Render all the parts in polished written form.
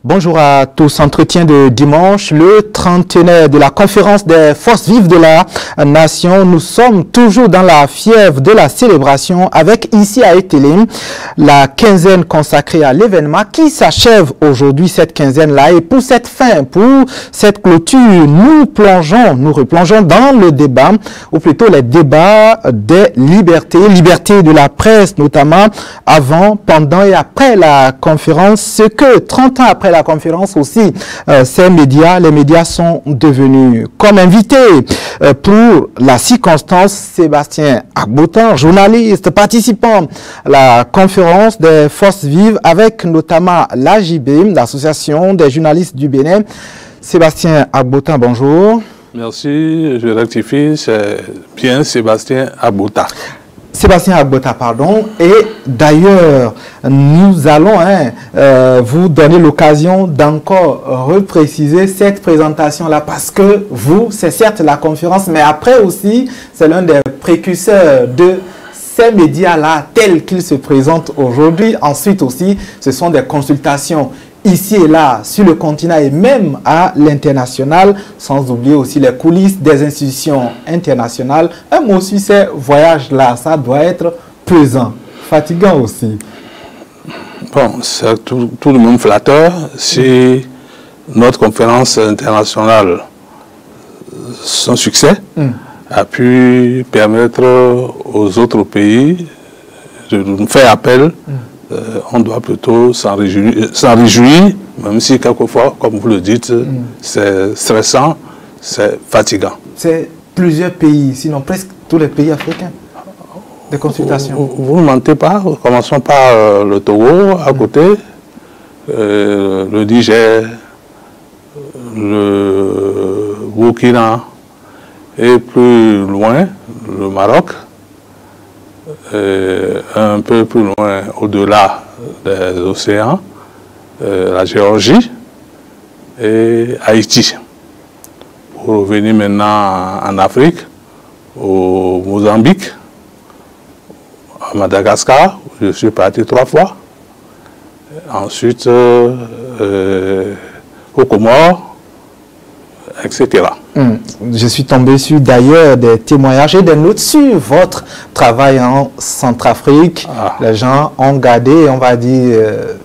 Bonjour à tous. Entretien de dimanche, le 31e de la conférence des forces vives de la nation. Nous sommes toujours dans la fièvre de la célébration avec ici à Etelim la quinzaine consacrée à l'événement qui s'achève aujourd'hui, cette quinzaine-là. Et pour cette fin, pour cette clôture, nous replongeons dans le débat, ou plutôt les débats des libertés, liberté de la presse notamment, avant, pendant et après la conférence. Ce que 30 ans après la conférence aussi, les médias sont devenus. Comme invité pour la circonstance, Sébastien Agbota, journaliste, participant à la conférence des forces vives avec notamment l'AJB, l'Association des journalistes du Bénin. Sébastien Agbota, bonjour. Merci, je rectifie, c'est bien Sébastien Agbota. Sébastien Agbota, pardon. Et d'ailleurs, nous allons vous donner l'occasion d'encore repréciser cette présentation-là parce que vous, c'est certes la conférence, mais après aussi, c'est l'un des précurseurs de ces médias-là tels qu'ils se présentent aujourd'hui. Ensuite aussi, ce sont des consultations ici et là, sur le continent et même à l'international, sans oublier aussi les coulisses des institutions internationales. Un mot sur ces voyages-là, ça doit être pesant, fatigant aussi. Bon, c'est tout le monde flatteur si notre conférence internationale, son succès, a pu permettre aux autres pays de nous faire appel. On doit plutôt s'en réjouir, même si quelquefois, comme vous le dites, c'est stressant, c'est fatigant. C'est plusieurs pays, sinon presque tous les pays africains, des consultations. Vous ne mentez pas, commençons par le Togo, à côté, le Niger, le Burkina, et plus loin, le Maroc. Un peu plus loin, au-delà des océans, la Géorgie et Haïti. Pour revenir maintenant en Afrique, au Mozambique, à Madagascar, où je suis parti 3 fois. Ensuite, aux Comores, etc. Je suis tombé sur d'ailleurs des témoignages et des notes sur votre travail en Centrafrique. Les gens ont gardé, on va dire,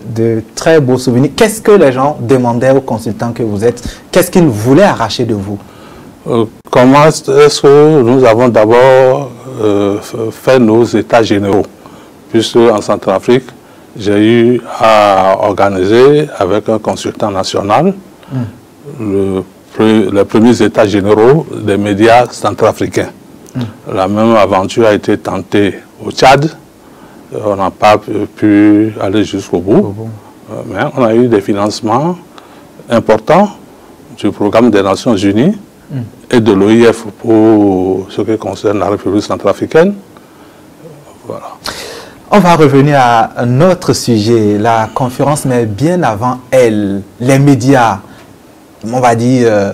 de très beaux souvenirs. Qu'est-ce que les gens demandaient aux consultants que vous êtes? Qu'est-ce qu'ils voulaient arracher de vous? Comment est-ce que nous avons d'abord fait nos états généraux? Puisque en Centrafrique, j'ai eu à organiser avec un consultant national les premiers états généraux des médias centrafricains. La même aventure a été tentée au Tchad. On n'a pas pu aller jusqu'au bout. Mais on a eu des financements importants du programme des Nations Unies et de l'OIF pour ce qui concerne la République centrafricaine. Voilà. On va revenir à notre sujet, la conférence, mais bien avant elle, les médias. On va dire,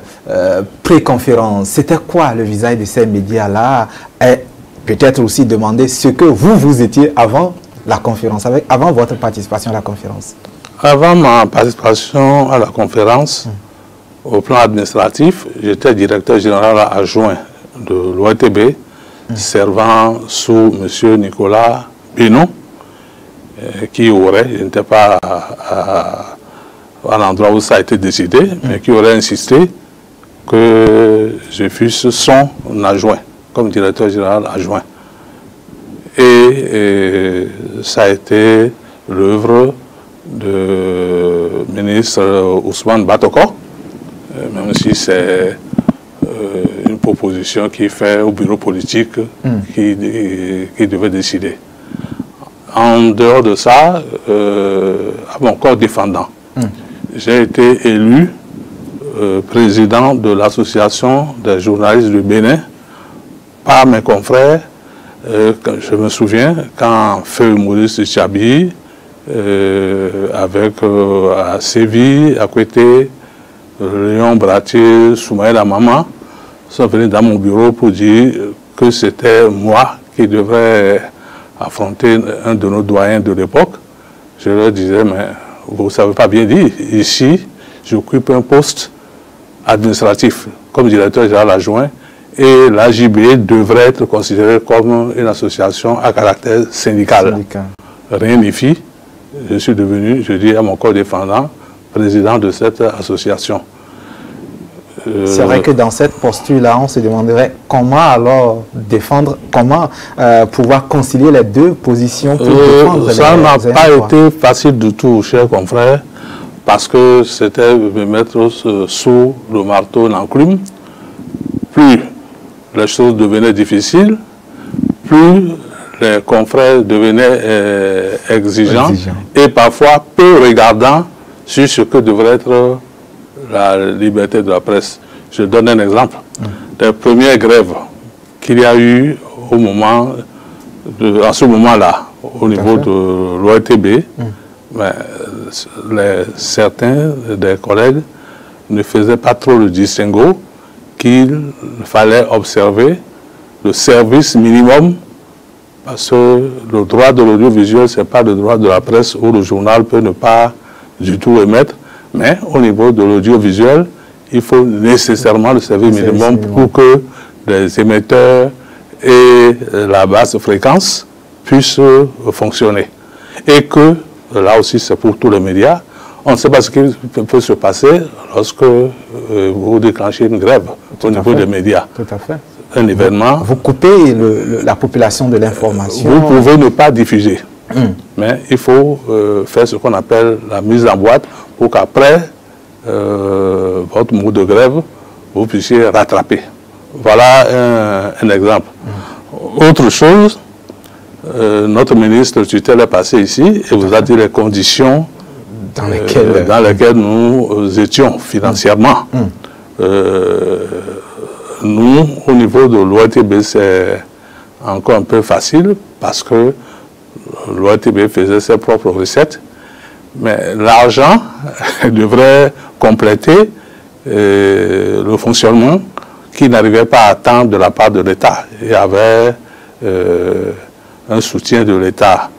pré-conférence, c'était quoi le visage de ces médias-là? Et peut-être aussi demander ce que vous étiez avant la conférence, avant votre participation à la conférence. Avant ma participation à la conférence, au plan administratif, j'étais directeur général adjoint de l'OITB, servant sous M. Nicolas Bénon, qui aurait, je n'étais pas à l'endroit où ça a été décidé, mais qui aurait insisté que je fusse son adjoint, comme directeur général adjoint. Et ça a été l'œuvre du ministre Ousmane Batoko, même si c'est une proposition qui est faite au bureau politique qui devait décider. En dehors de ça, à mon corps défendant, j'ai été élu président de l'association des journalistes du Bénin par mes confrères. Je me souviens quand Feu Maurice Tchabi, avec à Séville, à côté, Léon Bratier, Soumaïla Maman, sont venus dans mon bureau pour dire que c'était moi qui devrais affronter un de nos doyens de l'époque. Je leur disais, mais vous ne savez pas bien dire, ici, j'occupe un poste administratif comme directeur général adjoint et l'AJB devrait être considérée comme une association à caractère syndical. Rien n'y fit. Je suis devenu, je dis à mon corps défendant, président de cette association. C'est vrai que dans cette posture-là, on se demanderait comment alors défendre, comment pouvoir concilier les deux positions pour défendre ça n'a pas été facile du tout, chers confrères, parce que c'était me mettre sous le marteau, l'enclume. Plus les choses devenaient difficiles, plus les confrères devenaient exigeants et parfois peu regardants sur ce que devrait être la liberté de la presse. Je donne un exemple. Les premières grèves qu'il y a eu au moment à ce moment-là, au niveau de l'ORTB, certains des collègues ne faisaient pas trop le distinguo qu'il fallait observer le service minimum, parce que le droit de l'audiovisuel, ce n'est pas le droit de la presse où le journal peut ne pas du tout émettre, mais au niveau de l'audiovisuel, il faut nécessairement le service minimum pour que les émetteurs et la basse fréquence puissent fonctionner. Et que, là aussi c'est pour tous les médias, on ne sait pas ce qui peut se passer lorsque vous déclenchez une grève au niveau des médias. Tout à fait. Un événement. Vous coupez la population de l'information. Vous pouvez ne pas diffuser. Mais il faut faire ce qu'on appelle la mise en boîte pour qu'après votre mot de grève, vous puissiez rattraper. Voilà un exemple. Autre chose, notre ministre tutelle est passé ici et vous a dit les conditions dans lesquelles nous étions financièrement. Nous, au niveau de l'ORTB, c'est encore un peu facile parce que l'ORTB faisait ses propres recettes, mais l'argent devrait compléter le fonctionnement qui n'arrivait pas à attendre de la part de l'État. Il y avait un soutien de l'État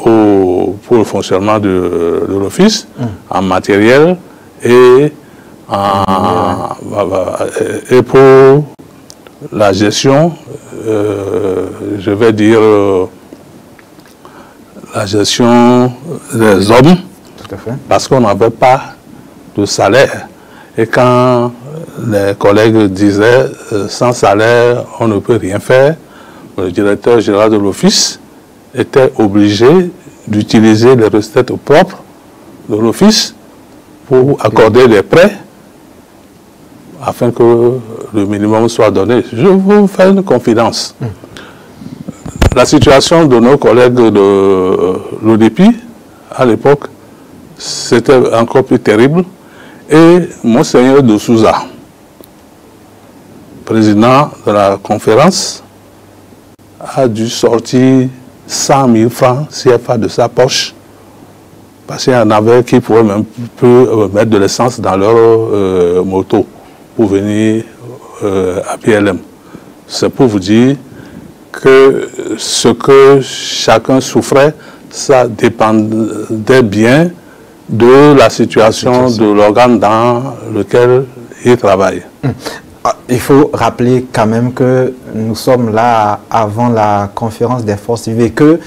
pour le fonctionnement de l'office en matériel et pour la gestion, je vais dire la gestion des hommes, parce qu'on n'avait pas de salaire. Et quand les collègues disaient sans salaire, on ne peut rien faire, le directeur général de l'office était obligé d'utiliser les recettes propres de l'office pour accorder des prêts afin que le minimum soit donné. Je vous fais une confidence. La situation de nos collègues de l'ODEPI, à l'époque, c'était encore plus terrible. Et Monseigneur de Souza, président de la conférence, a dû sortir 100 000 francs CFA de sa poche, parce qu'il y en avait qui pouvaient même mettre de l'essence dans leur moto pour venir à PLM. C'est pour vous dire que ce que chacun souffrait, ça dépendait bien de la situation de l'organe dans lequel il travaille. Il faut rappeler quand même que nous sommes là avant la conférence des forces vives et que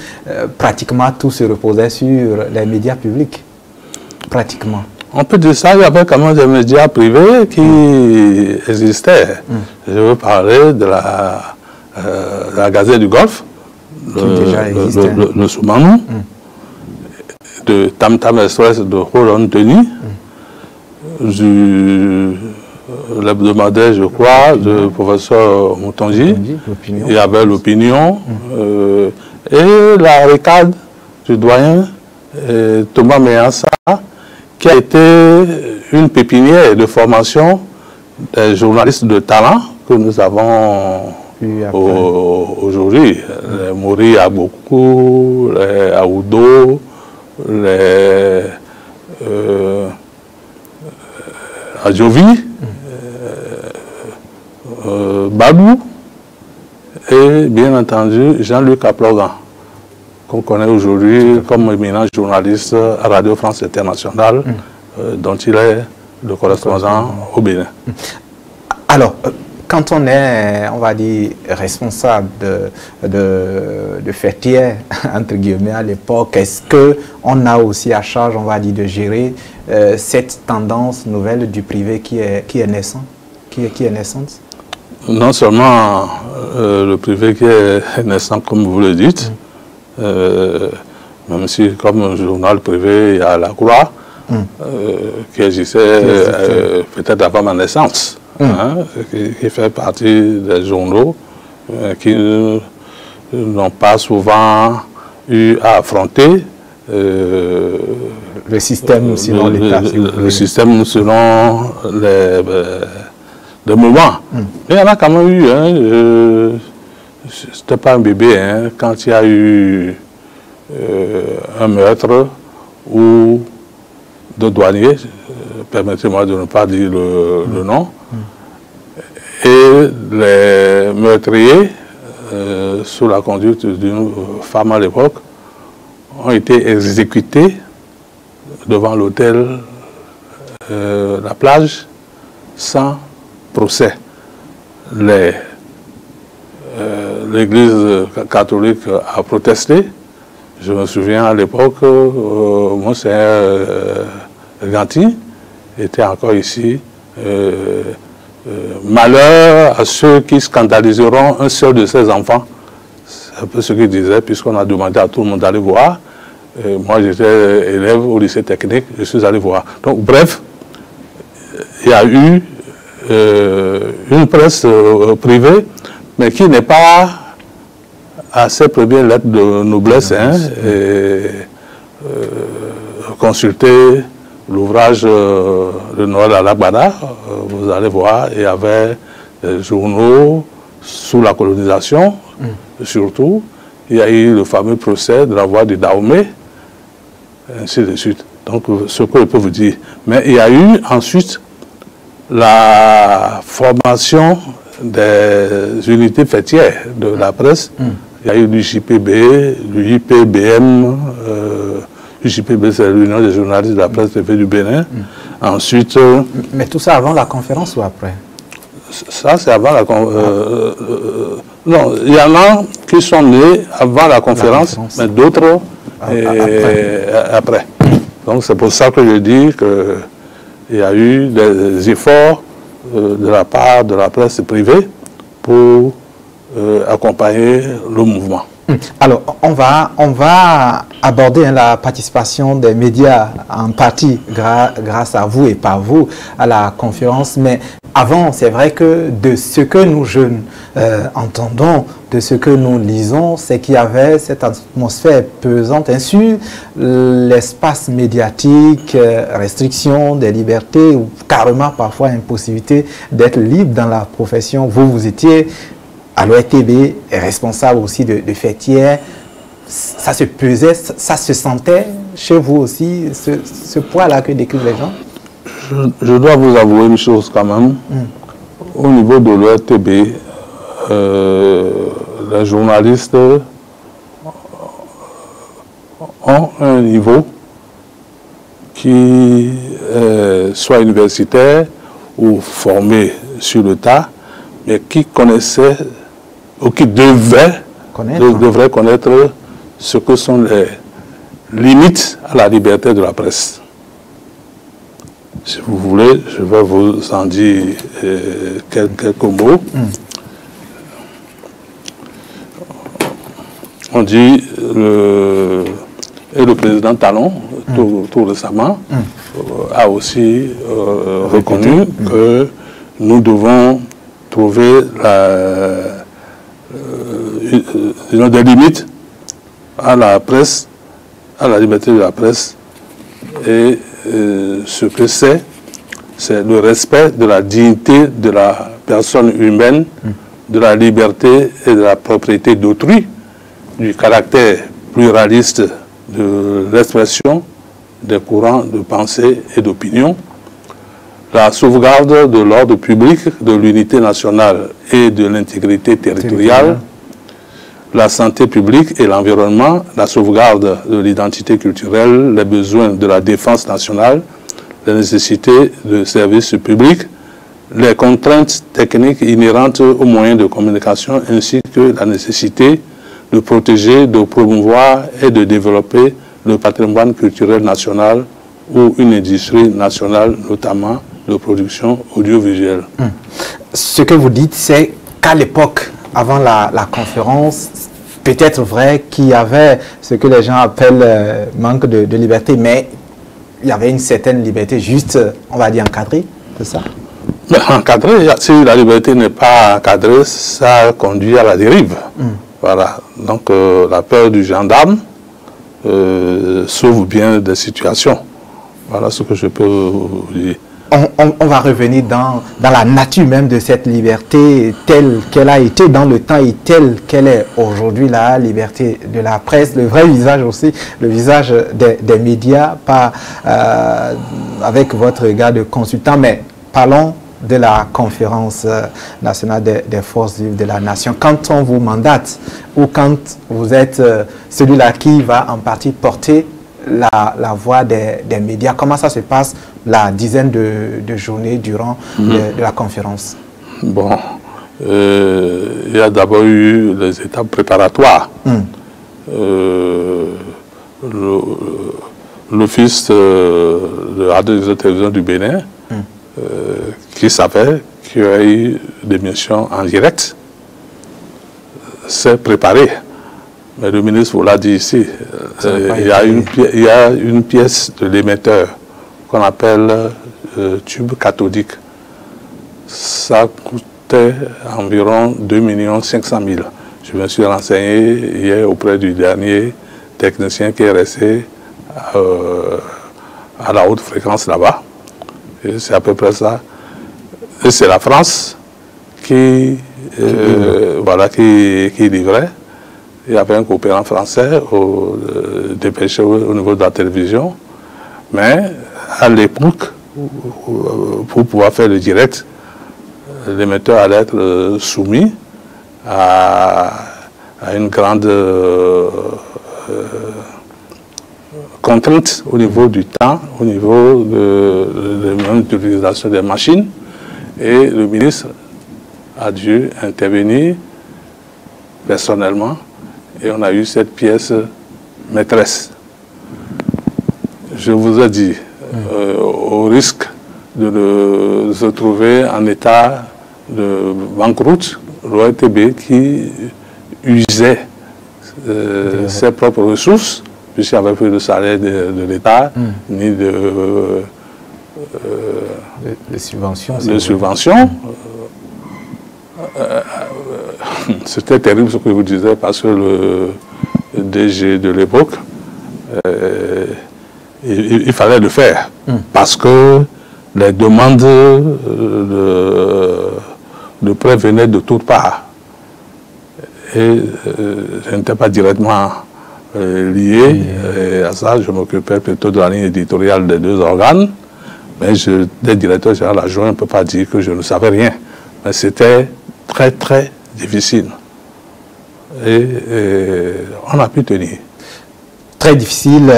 pratiquement tout se reposait sur les médias publics. Pratiquement. On peut dire ça, il y avait quand même des médias privés qui existaient. Je veux parler de la Gazette du Golfe, le Soumanou, de Tam Tam Express de Roland Denis, du l'hebdomadaire, je crois, du professeur Moutonji. Il y avait l'Opinion et la RECAD du doyen Thomas Méansa, qui a été une pépinière de formation des journalistes de talent que nous avons aujourd'hui. Les Mori Agbokou, les Aoudo, les Adjovi, Badou et bien entendu Jean-Luc Aplogan, qu'on connaît aujourd'hui comme éminent journaliste à Radio France Internationale, dont il est le correspondant au Bénin. Alors, quand on est, on va dire, responsable de fêtière, entre guillemets, à l'époque, est-ce qu'on a aussi à charge, on va dire, de gérer cette tendance nouvelle du privé qui est naissante, Non seulement le privé qui est naissant, comme vous le dites, même si comme journal privé, il y a La Croix, qui existait peut-être avant ma naissance. Qui fait partie des journaux qui n'ont pas souvent eu à affronter le système selon l'État. Le système selon les moments. Mais il y en a quand même eu. C'était pas un bébé quand il y a eu un meurtre ou de douaniers, permettez-moi de ne pas dire le nom, et les meurtriers, sous la conduite d'une femme à l'époque, ont été exécutés devant l'hôtel La Plage sans procès. L'Église catholique a protesté. Je me souviens à l'époque, Monseigneur Ganti était encore ici. Malheur à ceux qui scandaliseront un seul de ses enfants. C'est un peu ce qu'il disait, puisqu'on a demandé à tout le monde d'aller voir. Moi, j'étais élève au lycée technique, je suis allé voir. Donc, bref, il y a eu une presse privée, mais qui n'est pas à ses premières lettres de noblesse, consulter l'ouvrage de Noël Alagbada, vous allez voir, il y avait des journaux sous la colonisation, surtout. Il y a eu le fameux procès de la voix du Dahomey, ainsi de suite. Donc, ce que je peux vous dire. Mais il y a eu ensuite la formation des unités fêtières de la presse. Il y a eu l'UJPB, l'UIPBM, l'UJPB c'est l'Union des journalistes de la presse privée du Bénin. Ensuite... Mais tout ça avant la conférence ou après? Ça c'est avant la conférence. Non, il y en a qui sont nés avant la conférence, mais d'autres après. Donc c'est pour ça que je dis qu'il y a eu des efforts de la part de la presse privée pour accompagner le mouvement. Alors, on va aborder la participation des médias en partie grâce à vous et par vous à la conférence. Mais avant, c'est vrai que de ce que nous jeunes entendons, de ce que nous lisons, c'est qu'il y avait cette atmosphère pesante sur l'espace médiatique, restriction des libertés ou carrément parfois impossibilité d'être libre dans la profession. Vous étiez à l'ORTB, responsable aussi de fêtière. Ça se pesait, ça se sentait chez vous aussi, ce poids-là que décrivent les gens? Je dois vous avouer une chose quand même. Au niveau de l'ORTB, les journalistes ont un niveau qui soit universitaire ou formé sur le tas, mais qui connaissait ou qui devrait connaître ce que sont les limites à la liberté de la presse. Si vous voulez, je vais vous en dire quelques mots. On dit, et le président Talon, tout récemment, a aussi reconnu que nous devons trouver des limites à la presse, à la liberté de la presse. Et ce que c'est le respect de la dignité de la personne humaine, de la liberté et de la propriété d'autrui, du caractère pluraliste de l'expression des courants de pensée et d'opinion, la sauvegarde de l'ordre public, de l'unité nationale et de l'intégrité territoriale, la santé publique et l'environnement, la sauvegarde de l'identité culturelle, les besoins de la défense nationale, les nécessités de services publics, les contraintes techniques inhérentes aux moyens de communication, ainsi que la nécessité de protéger, de promouvoir et de développer le patrimoine culturel national ou une industrie nationale, notamment de production audiovisuelle. Ce que vous dites, c'est qu'à l'époque, avant la conférence, peut-être vrai qu'il y avait ce que les gens appellent manque de liberté, mais il y avait une certaine liberté juste, on va dire, encadrée, c'est ça? Mais encadrée, si la liberté n'est pas encadrée, ça conduit à la dérive. Voilà. Donc la peur du gendarme sauve bien des situations. Voilà ce que je peux vous dire. On va revenir dans la nature même de cette liberté telle qu'elle a été dans le temps et telle qu'elle est aujourd'hui, la liberté de la presse, le vrai visage aussi, le visage des médias, pas avec votre regard de consultant, mais parlons de la conférence nationale des forces vives de la nation. Quand on vous mandate ou quand vous êtes celui-là qui va en partie porter la voix des médias, comment ça se passe la dizaine de journées durant de la conférence? Bon, il y a d'abord eu les étapes préparatoires. L'office de radio et de télévision du Bénin, qui savait qu'il y a eu des missions en direct, s'est préparé. Mais le ministre vous l'a dit ici, il y a une pièce de l'émetteur qu'on appelle tube cathodique. Ça coûtait environ 2 500 000. Je me suis renseigné hier auprès du dernier technicien qui est resté à la haute fréquence là-bas. C'est à peu près ça. Et c'est la France qui livrait. Il y avait un coopérant français dépêché au niveau de la télévision. Mais à l'époque, pour pouvoir faire le direct, l'émetteur allait être soumis à une grande contrainte au niveau du temps, au niveau de l'utilisation des machines. Et le ministre a dû intervenir personnellement. Et on a eu cette pièce maîtresse. Je vous ai dit, au risque de se trouver en état de banqueroute, l'ORTB qui usait ses propres ressources, puisqu'il n'y avait plus de salaire de l'État, ni de subventions. C'était terrible ce que vous disiez parce que le DG de l'époque, il fallait le faire parce que les demandes de prêt venaient de toutes parts. Et je n'étais pas directement lié à ça, je m'occupais plutôt de la ligne éditoriale des deux organes, mais le directeur général adjoint ne peut pas dire que je ne savais rien. Mais c'était très très difficile. Et on a pu tenir. Très difficile,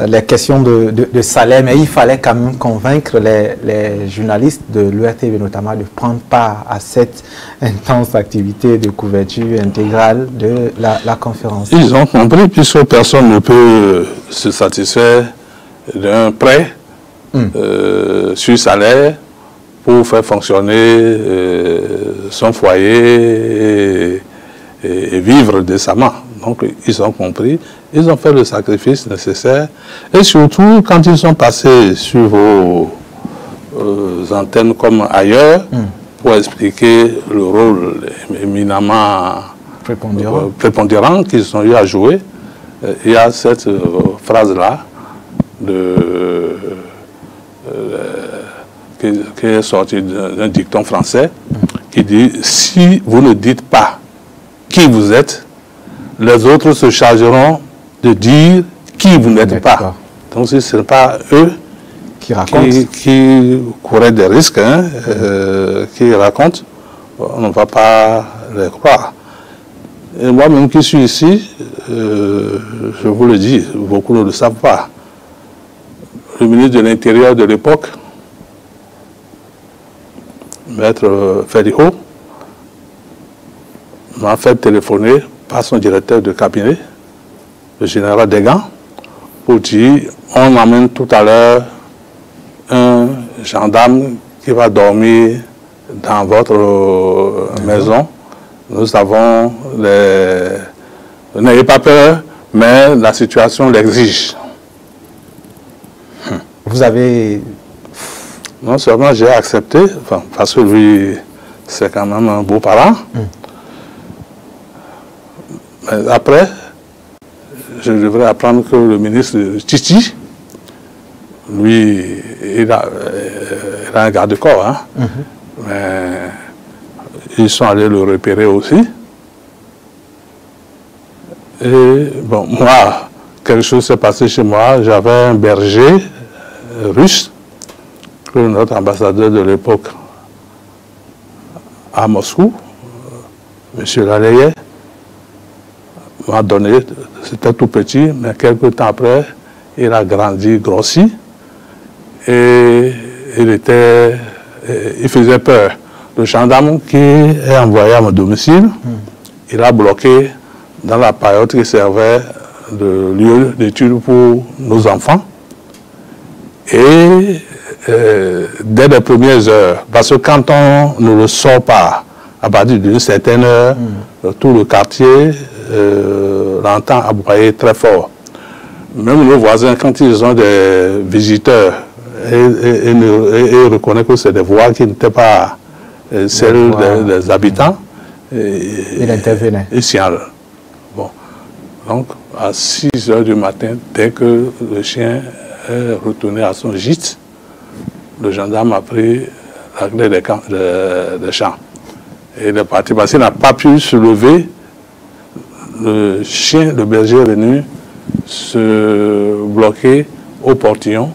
les questions de salaire, mais il fallait quand même convaincre les journalistes de l'ORTB notamment de prendre part à cette intense activité de couverture intégrale de la conférence. Ils ont compris, puisque personne ne peut se satisfaire d'un prêt sur salaire pour faire fonctionner son foyer et vivre décemment. Donc ils ont compris, ils ont fait le sacrifice nécessaire. Et surtout, quand ils sont passés sur vos antennes comme ailleurs, pour expliquer le rôle éminemment prépondérant qu'ils ont eu à jouer, il y a cette phrase-là qui est sortie d'un dicton français qui dit « Si vous ne dites pas qui vous êtes, les autres se chargeront de dire qui vous n'êtes pas. » Donc si ce n'est pas eux qui couraient des risques, qui racontent, on ne va pas les croire. Et moi-même qui suis ici, je vous le dis, beaucoup ne le savent pas. Le ministre de l'Intérieur de l'époque, Maître Ferriho, m'a fait téléphoner par son directeur de cabinet, le général Degan, pour dire on amène tout à l'heure un gendarme qui va dormir dans votre maison. Nous avons les... N'ayez pas peur, mais la situation l'exige. Vous avez... Non seulement j'ai accepté, enfin, parce que lui, c'est quand même un beau parent. Mais après, je devrais apprendre que le ministre Titi, lui, il a un garde-corps, hein. Mais ils sont allés le repérer aussi. Et bon, moi, quelque chose s'est passé chez moi. J'avais un berger russe que notre ambassadeur de l'époque à Moscou, M. Laleye, m'a donné. C'était tout petit, mais quelques temps après, il a grandi, grossi. Et il faisait peur. Le gendarme qui est envoyé à mon domicile, il a bloqué dans la période qui servait de lieu d'étude pour nos enfants. Et dès les premières heures, parce que quand on ne le sort pas à partir d'une certaine heure, tout le quartier l'entend aboyer très fort. Même nos voisins, quand ils ont des visiteurs et reconnaissent que c'est des voix qui n'étaient pas celles des habitants, il intervenait. Il signale. Bon. Donc, à 6 heures du matin, dès que le chien est retourné à son gîte, le gendarme a pris la clé des champs. Et il est parti parce qu'il n'a pas pu se lever. Le chien, le berger est venu se bloquer au portillon.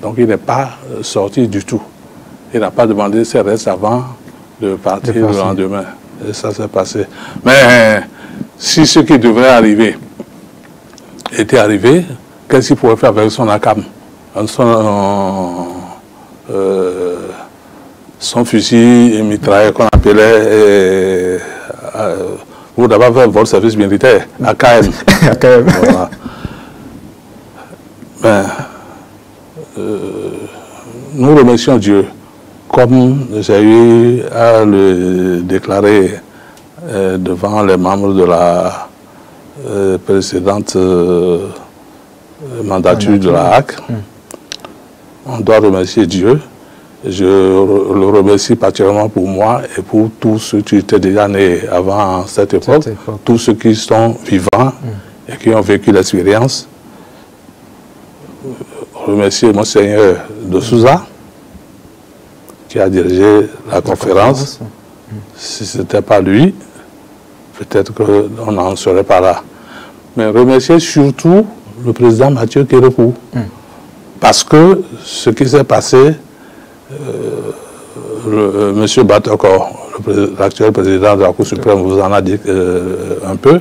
Donc il n'est pas sorti du tout. Il n'a pas demandé ses restes avant de partir le lendemain. Et ça s'est passé. Mais si ce qui devrait arriver était arrivé, qu'est-ce qu'il pourrait faire avec son ACAM, son fusil et mitrailleur qu'on appelait vous d'abord faire votre service militaire, AKM. AKM. Voilà. Ben, nous remercions Dieu, comme j'ai eu à le déclarer devant les membres de la précédente mandature de la HAC. On doit remercier Dieu. Je le remercie particulièrement pour moi et pour tous ceux qui étaient déjà nés avant cette époque, tous ceux qui sont vivants et qui ont vécu l'expérience. Remercier Monseigneur de Souza, qui a dirigé la conférence. Si ce n'était pas lui, peut-être qu'on n'en serait pas là. Mais remercier surtout le président Mathieu Kérékou. Parce que ce qui s'est passé, M. Batoko, l'actuel président de la Cour suprême, vous en a dit un peu.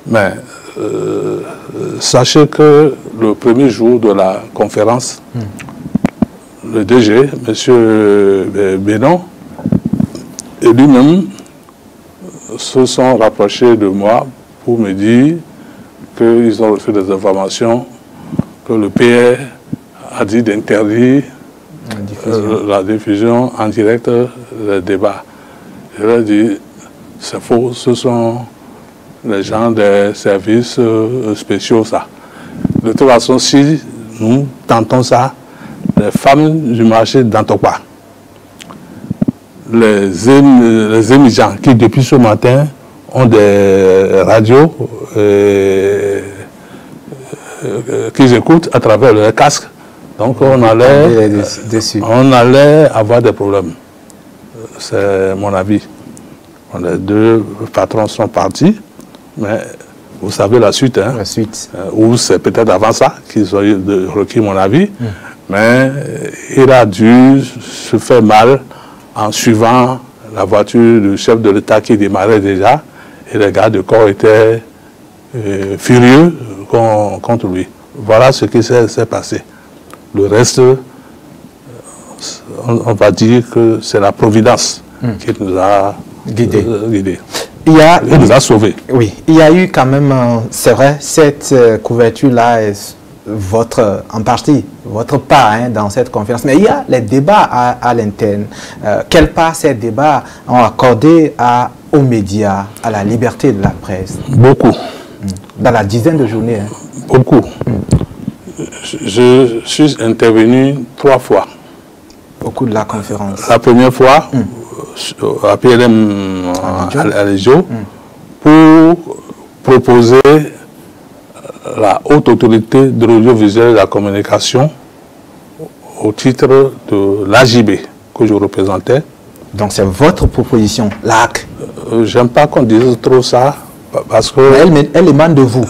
Mais sachez que le premier jour de la conférence, le DG, M. Bénon, et lui-même se sont rapprochés de moi pour me dire qu'ils ont reçu des informations que le PR a dit d'interdire la diffusion en direct des débats. Je leur ai dit, c'est faux, ce sont les gens des services spéciaux, ça. De toute façon, si nous tentons ça, les femmes du marché d'Antokwa, les émigrants qui, depuis ce matin, ont des radios qu'ils écoutent à travers leur casque, donc on allait avoir des problèmes. C'est mon avis. Les deux patrons sont partis, mais vous savez la suite. Hein? La suite. Ou c'est peut-être avant ça qu'ils ont requis mon avis, mais il a dû se faire mal en suivant la voiture du chef de l'État qui démarrait déjà et les gardes du corps étaient furieux contre lui. Voilà ce qui s'est passé. Le reste, on va dire que c'est la providence qui nous a guidés. Il nous a sauvés. Oui, il y a eu quand même, c'est vrai, cette couverture-là est en partie, votre part dans cette conférence. Mais il y a les débats à l'interne. Quelle part ces débats ont accordé aux médias, à la liberté de la presse? Beaucoup. Dans la dizaine de journées. Beaucoup. Je suis intervenu 3 fois. Au cours de la conférence. La première fois, à PLM à l'EGIO, pour proposer la haute autorité de l'audiovisuel et de la communication au titre de l'AJB que je représentais. Donc c'est votre proposition, l'AC. J'aime pas qu'on dise trop ça, parce que... Elle émane de vous.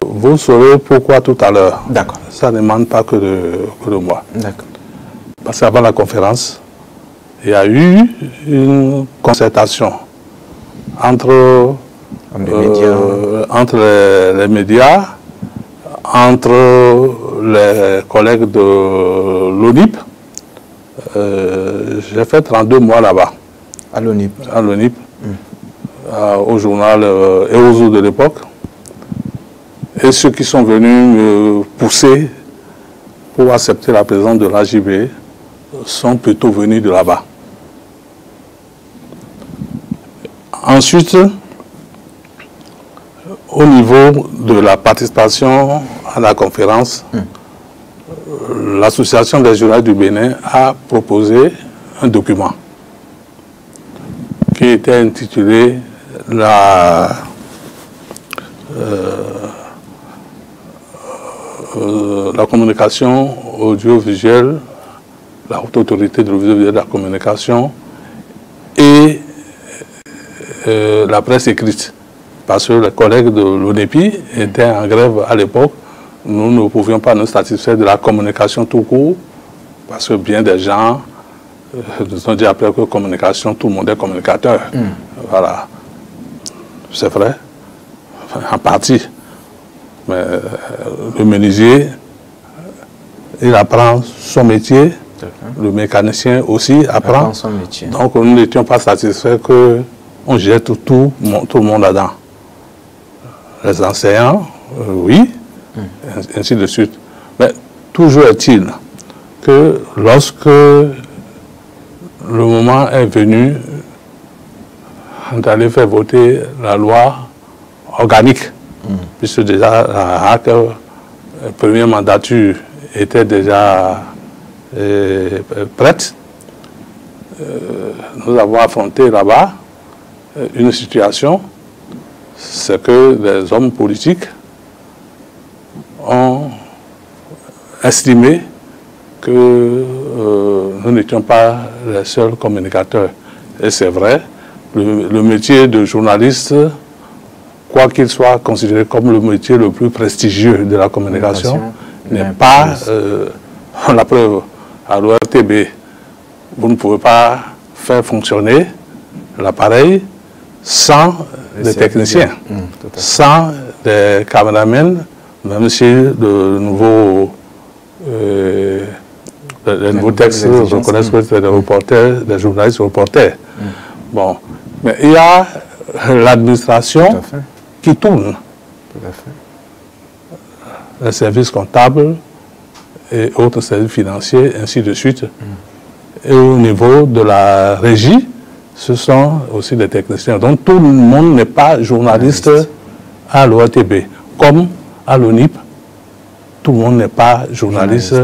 Vous saurez pourquoi tout à l'heure. D'accord. Ça n'émane pas que de moi. D'accord. Parce qu'avant la conférence, il y a eu une concertation entre les médias, entre les collègues de l'ONIP. J'ai fait 32 mois là-bas. À l'ONIP. À l'ONIP, au journal Eozo de l'époque. Et ceux qui sont venus me pousser pour accepter la présence de l'AJB sont plutôt venus de là-bas. Ensuite, au niveau de la participation à la conférence, l'Association des journalistes du Bénin a proposé un document qui était intitulé la communication audiovisuelle, la haute autorité de l'audiovisuel de la communication et la presse écrite. Parce que les collègues de l'ONEPI étaient en grève à l'époque. Nous ne pouvions pas nous satisfaire de la communication tout court, parce que bien des gens nous ont dit après que communication, tout le monde est communicateur. Voilà. C'est vrai, en partie. Mais le menuisier, il apprend son métier, le mécanicien aussi apprend son métier. Donc nous n'étions pas satisfaits qu'on jette tout le monde là-dedans. Les enseignants, oui, ainsi de suite. Mais toujours est-il que lorsque le moment est venu d'aller faire voter la loi organique, puisque déjà la première mandature était déjà prête, nous avons affronté là-bas une situation, c'est que les hommes politiques ont estimé que nous n'étions pas les seuls communicateurs. Et c'est vrai, le métier de journaliste, quoi qu'il soit considéré comme le métier le plus prestigieux de la communication, n'est pas la preuve. À l'ORTB, vous ne pouvez pas faire fonctionner l'appareil sans des techniciens, sans des caméramens, même si les nouveaux textes reconnaissent que c'est des reporters, des journalistes reporters. Bon, mais il y a l'administration qui tourne. Les services comptables et autres services financiers, ainsi de suite. Et au niveau de la régie, ce sont aussi des techniciens. Donc tout le monde n'est pas journaliste à l'ORTB. Comme à l'ONIP, tout le monde n'est pas journaliste.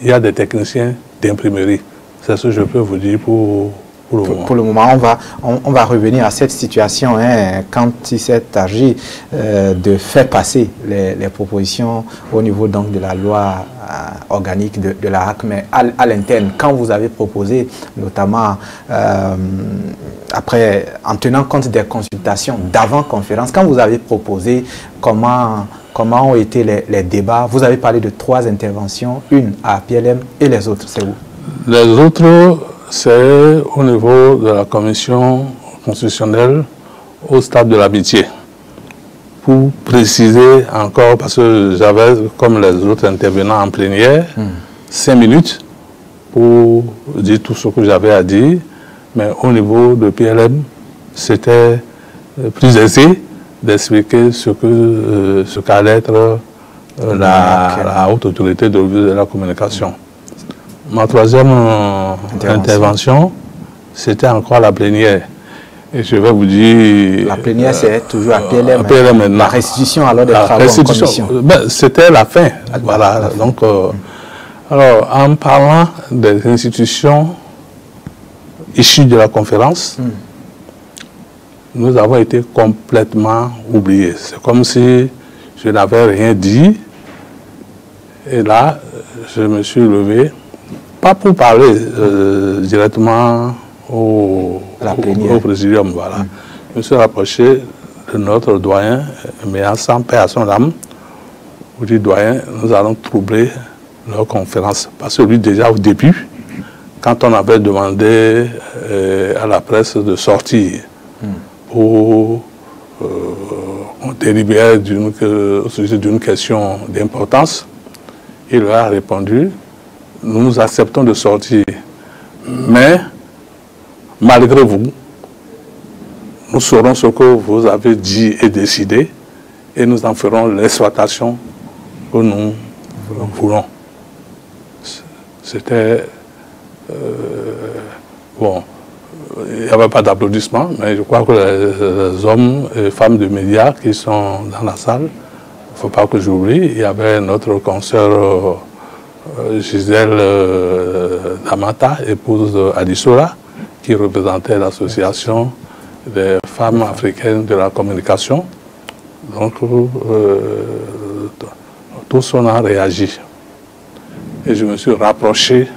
Il y a des techniciens d'imprimerie. C'est ce que je peux vous dire pour le moment. Pour le moment, on va revenir à cette situation quand il s'est agi de faire passer les propositions au niveau donc de la loi organique de la HAC, mais à l'interne, quand vous avez proposé, notamment après, en tenant compte des consultations d'avant-conférence, quand vous avez proposé comment ont été les débats, vous avez parlé de 3 interventions, une à PLM et les autres, c'est où? Les autres, c'est au niveau de la commission constitutionnelle au stade de l'amitié pour préciser encore, parce que j'avais, comme les autres intervenants en plénière, 5 minutes pour dire tout ce que j'avais à dire. Mais au niveau de PLM, c'était plus aisé d'expliquer ce qu'allait être la haute autorité de la communication. Ma troisième intervention, c'était encore la plénière. Et je vais vous dire... La plénière, c'est toujours à PLM. À PLM maintenant. La restitution alors des travaux en commission. C'était la fin. Voilà. Donc, alors, en parlant des institutions issues de la conférence, nous avons été complètement oubliés. C'est comme si je n'avais rien dit. Et là, je me suis levé, pas pour parler directement au présidium, voilà. Je me suis rapproché de notre doyen, mais sans paix à son âme, où dit doyen, nous allons troubler leur conférence. Parce que lui, déjà au début, quand on avait demandé à la presse de sortir pour délibérer au sujet d'une question d'importance, il leur a répondu, nous acceptons de sortir, mais malgré vous, nous saurons ce que vous avez dit et décidé et nous en ferons l'exploitation que nous voulons. C'était... bon, il n'y avait pas d'applaudissements, mais je crois que les hommes et femmes de médias qui sont dans la salle, il ne faut pas que j'oublie, il y avait notre consoeur Gisèle Damata, épouse d'Adissola, qui représentait l'association des femmes africaines de la communication. Donc, tous on a réagi. Et je me suis rapproché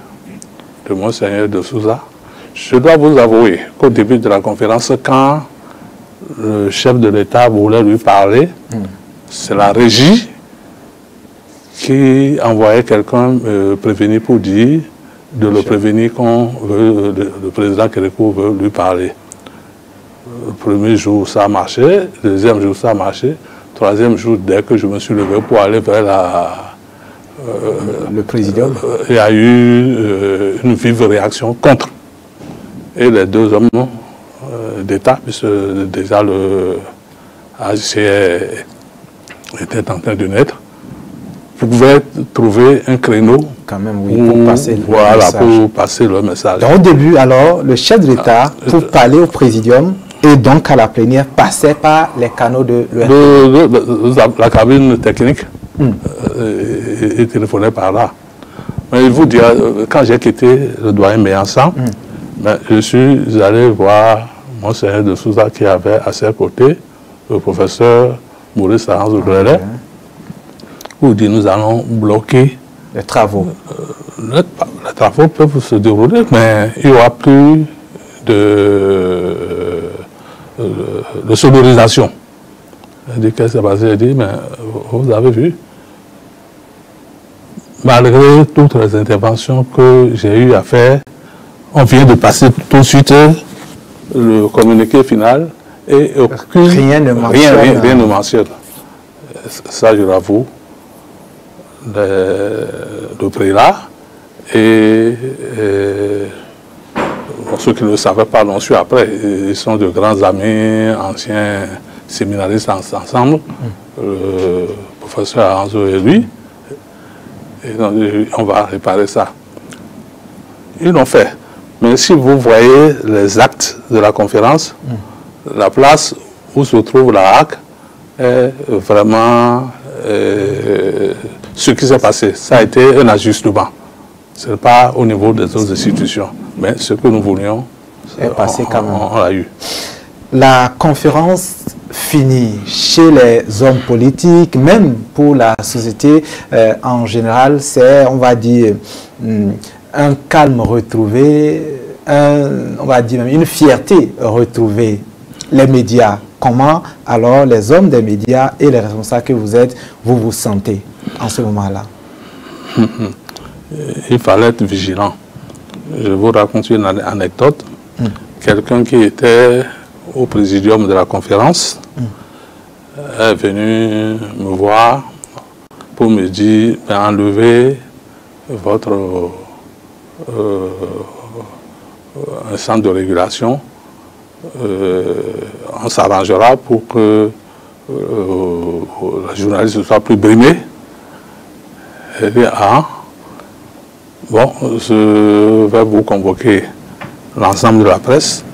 de Monseigneur de Souza. Je dois vous avouer qu'au début de la conférence, quand le chef de l'État voulait lui parler, c'est la régie qui envoyait quelqu'un prévenir pour dire de le prévenir qu'on veut, le président Kérékou veut lui parler. Le premier jour, ça a marché. Le deuxième jour, ça a marché. Troisième jour, dès que je me suis levé pour aller vers le président, il y a eu une vive réaction contre. Et les deux hommes d'État, puisque déjà le AGCR était en train de naître, pouvaient trouver un créneau quand même, oui, pour passer le message. Pour passer le message. Donc, au début, alors, le chef de l'État, pour parler au présidium et donc à la plénière, passait par les canaux de la cabine technique et téléphonait par là. Mais il vous dire, quand j'ai quitté le doyen Méansan, je suis allé voir Monseigneur de Souza qui avait à ses côtés le professeur Maurice Arance-Grelet, où il dit nous allons bloquer les travaux. Les travaux peuvent se dérouler, mais il n'y aura plus de sonorisation. Il dit qu'est-ce qui s'est passé? Il dit, mais vous avez vu, malgré toutes les interventions que j'ai eu à faire, on vient de passer tout de suite le communiqué final et rien ne mentionne. Ça, je l'avoue. Le prélat et ceux qui ne le savaient pas l'ont su après. Ils sont de grands amis, anciens séminaristes ensemble, le professeur Anzo et lui. Et donc, on va réparer ça. Ils l'ont fait. Mais si vous voyez les actes de la conférence, la place où se trouve la HAC est vraiment ce qui s'est passé. Ça a été un ajustement. Ce n'est pas au niveau des autres institutions. Mais ce que nous voulions, est passé quand même. On l'a eu. La conférence finit chez les hommes politiques, même pour la société en général, c'est, on va dire, un calme retrouvé, on va dire même une fierté retrouvée. Les médias, comment alors les hommes des médias et les responsables que vous êtes, vous vous sentez en ce moment-là? Il fallait être vigilant. Je vous raconte une anecdote. Quelqu'un qui était au présidium de la conférence, est venu me voir pour me dire, enlevez votre un centre de régulation, on s'arrangera pour que la journaliste ne soit plus brimée. Elle dit, ah, bon, je vais vous convoquer l'ensemble de la presse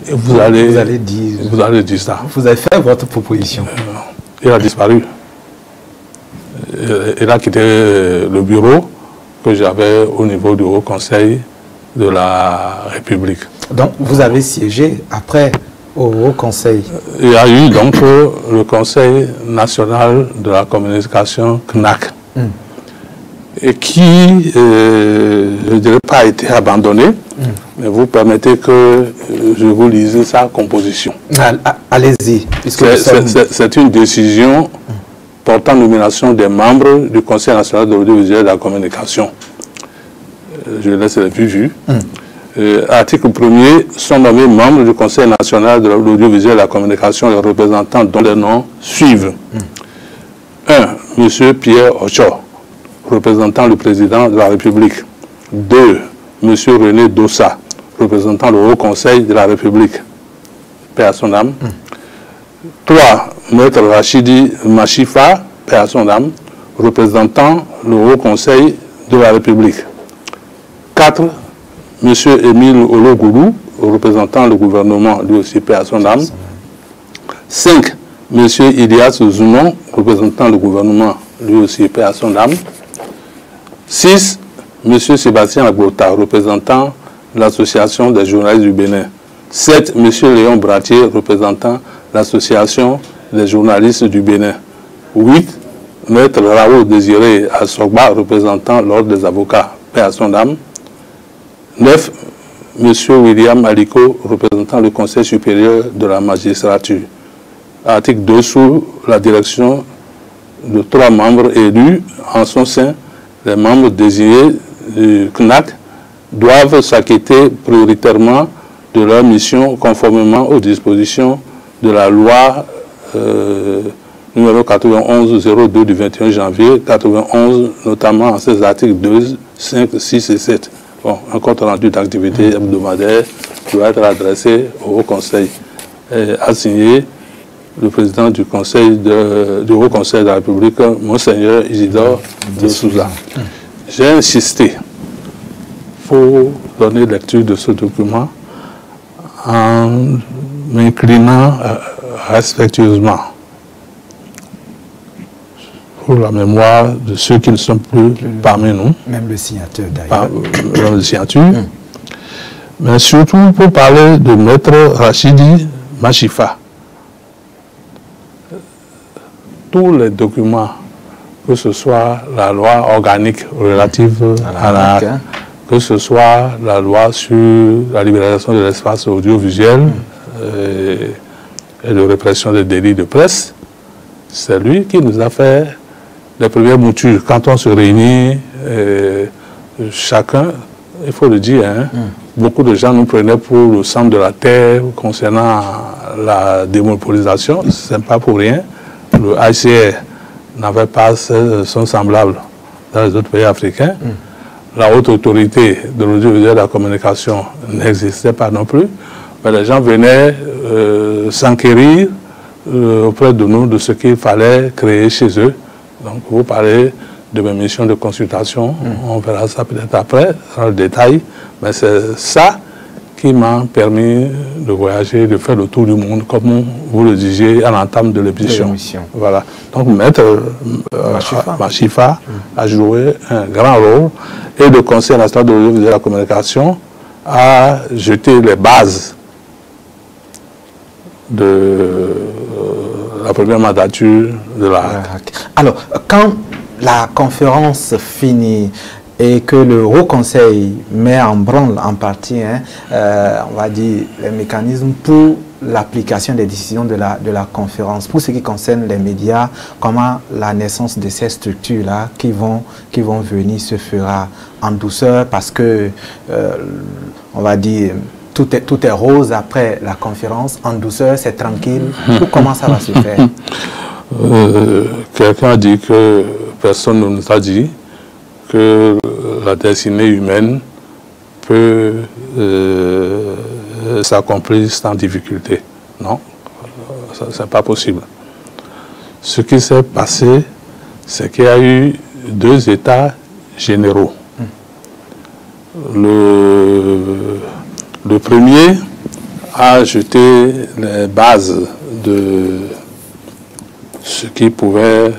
et vous allez dire ça. Vous avez fait votre proposition. Il a disparu. Il a quitté le bureau que j'avais au niveau du Haut Conseil de la République. Donc, vous avez siégé après au Haut Conseil. Il y a eu donc le Conseil national de la communication CNAC, et qui, je ne dirais pas, a été abandonné, mais vous permettez que je vous lise sa composition. Allez-y. C'est une décision portant nomination des membres du Conseil national de l'audiovisuel et de la communication. Je laisse les vues. Article 1er, sont nommés membres du Conseil national de l'audiovisuel et de la communication les représentants dont les noms suivent. 1. M. Pierre Ocho, représentant le président de la République. 2. M. René Dossa, représentant le Haut Conseil de la République. Paix à son âme. 3. Maître Rachidi Machifa, paix à son âme, représentant le Haut Conseil de la République. 4. M. Émile Ologoulou, représentant le gouvernement, lui aussi paix à son âme. 5. M. Ilias Zoumon, représentant le gouvernement, lui aussi paix à son âme. 6. M. Sébastien Agbota, représentant l'association des journalistes du Bénin. 7. M. Léon Bratier, représentant l'association des journalistes du Bénin. 8. Maître Raoul Désiré Assogba, représentant l'ordre des avocats, paix à son âme. 9. M. William Aliko, représentant le Conseil supérieur de la magistrature. Article 2, sous la direction de 3 membres élus en son sein, les membres désignés du CNAC doivent s'acquitter prioritairement de leur mission conformément aux dispositions de la loi numéro 91-02 du 21 janvier 91, notamment en ses articles 2, 5, 6 et 7. Bon, un compte rendu d'activité hebdomadaire doit être adressé au Haut Conseil et a signé le président du Haut Conseil de la République, Monseigneur Isidore de Souza. J'ai insisté pour donner lecture de ce document en m'inclinant respectueusement pour la mémoire de ceux qui ne sont plus parmi nous. Même le signateur d'ailleurs. Même le signature. Mais surtout pour parler de Maître Rachidi Machifa. Tous les documents, que ce soit la loi organique relative à la que ce soit la loi sur la libération de l'espace audiovisuel et de répression des délits de presse, c'est lui qui nous a fait les premières moutures. Quand on se réunit, chacun, il faut le dire, beaucoup de gens nous prenaient pour le centre de la terre concernant la démonopolisation. Ce n'est pas pour rien. Le ICR n'avait pas son semblable dans les autres pays africains. La haute autorité de l'audiovisuel et de la communication n'existait pas non plus. Mais les gens venaient s'enquérir auprès de nous de ce qu'il fallait créer chez eux. Donc, vous parlez de mes missions de consultation, on verra ça peut-être après, dans le détail. Mais c'est ça qui m'a permis de voyager, de faire le tour du monde, comme vous le disiez à l'entame de l'émission. Voilà. Donc, Maître Machifa a joué un grand rôle et le Conseil national de l'audiovisuel et de la communication a jeté les bases de la première mandature de la... Alors, quand la conférence finit et que le Haut Conseil met en branle en partie, on va dire, les mécanismes pour l'application des décisions de la conférence, pour ce qui concerne les médias, comment la naissance de ces structures-là qui vont venir se fera en douceur parce que, on va dire, tout est rose après la conférence, en douceur, c'est tranquille. Ou comment ça va se faire? Quelqu'un a dit que personne ne nous a dit que la destinée humaine peut s'accomplir sans difficulté. Non, c'est pas possible. Ce qui s'est passé, c'est qu'il y a eu 2 états généraux. Le premier a jeté les bases de ce qui pouvait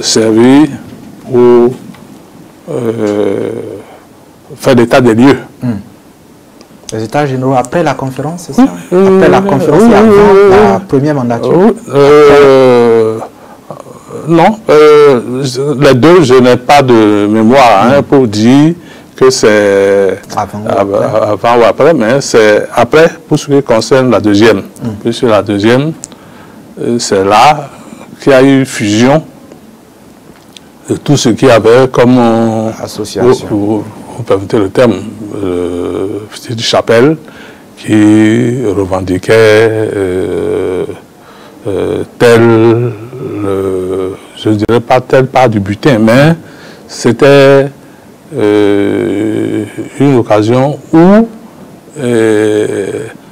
servir pour faire l'état des lieux. Les états généraux après la conférence, c'est ça? Après la conférence et avant la première mandature? Non, les deux, je n'ai pas de mémoire pour dire que c'est avant ou après, mais c'est après pour ce qui concerne la deuxième. Puisque la deuxième, c'est là qu'il y a eu fusion de tout ce qu'il y avait comme association. Vous permettez le terme, petite chapelle qui revendiquait je ne dirais pas telle part du butin, mais c'était une occasion où,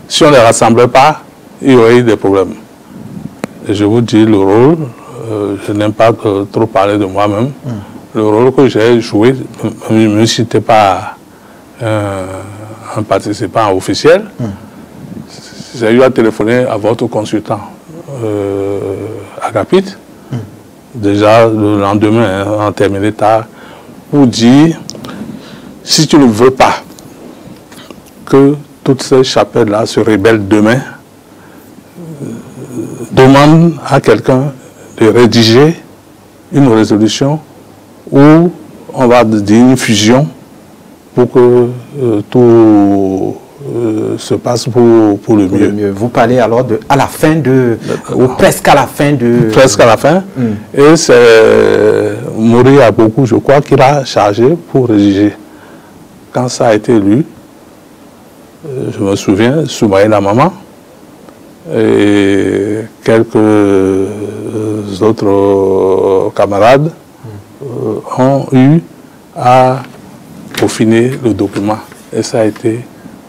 si on ne les rassemblait pas, il y aurait eu des problèmes. Et je vous dis le rôle, je n'aime pas trop parler de moi-même, le rôle que j'ai joué, même si je n'étais pas un participant officiel, j'ai eu à téléphoner à votre consultant, Agapit, déjà le lendemain, en terminé tard, pour dire, si tu ne veux pas que toutes ces chapelles-là se rebellent demain, demande à quelqu'un de rédiger une résolution où on va dire une fusion pour que tout se passe pour le mieux. Vous parlez alors à la fin ou presque à la fin de... Presque à la fin. Et c'est Mori à beaucoup, je crois, qu'il a chargé pour rédiger. Quand ça a été lu, je me souviens, Soumaï la maman et quelques autres camarades ont eu à peaufiner le document et ça a été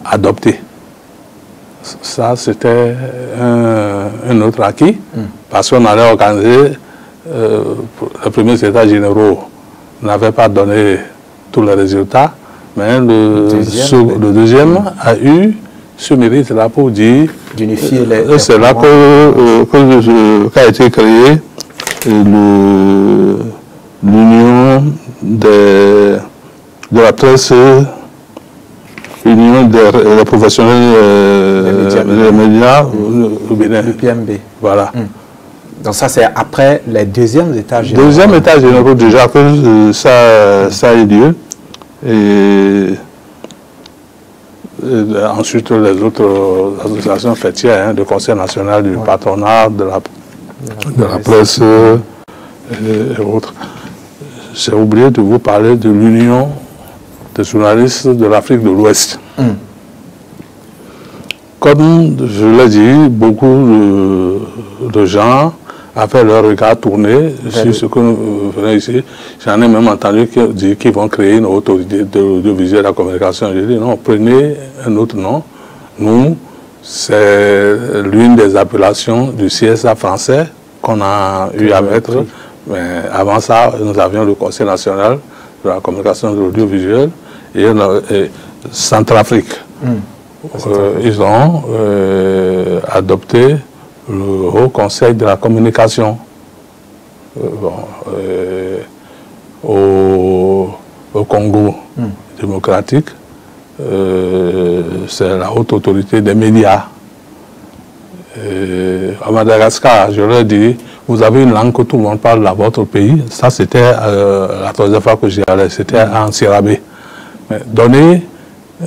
adopté. Ça, c'était un autre acquis, parce qu'on allait organiser, les premiers états généraux n'avaient pas donné tous les résultats, mais le deuxième a eu ce mérite-là pour dire, d'unifier les c'est là qu'a été créé l'union de la presse, l'union des professionnels des médias au Bénin. l'UPMB. Voilà. Donc ça, c'est après les deuxièmes états généraux. Deuxième état généraux, déjà que ça a eu lieu. Et ensuite, les autres associations fêtières, le Conseil national du patronat, de la presse et autres. J'ai oublié de vous parler de l'Union des journalistes de l'Afrique de l'Ouest. Comme je l'ai dit, beaucoup de gens avaient leur regard tourné sur ce que nous venons ici. J'en ai même entendu dire qu'ils vont créer une autorité de l'audiovisuel et de la communication. J'ai dit non, prenez un autre nom. Nous, c'est l'une des appellations du CSA français qu'on a eu à mettre. Mais avant ça, nous avions le Conseil national de la communication de l'audiovisuel et Centrafrique. Ils ont adopté le Haut Conseil de la communication. Au Congo démocratique, c'est la haute autorité des médias. À Madagascar, je leur ai dit, vous avez une langue que tout le monde parle dans votre pays. Ça, c'était la troisième fois que j'y allais, c'était en Sirabé. Mais donner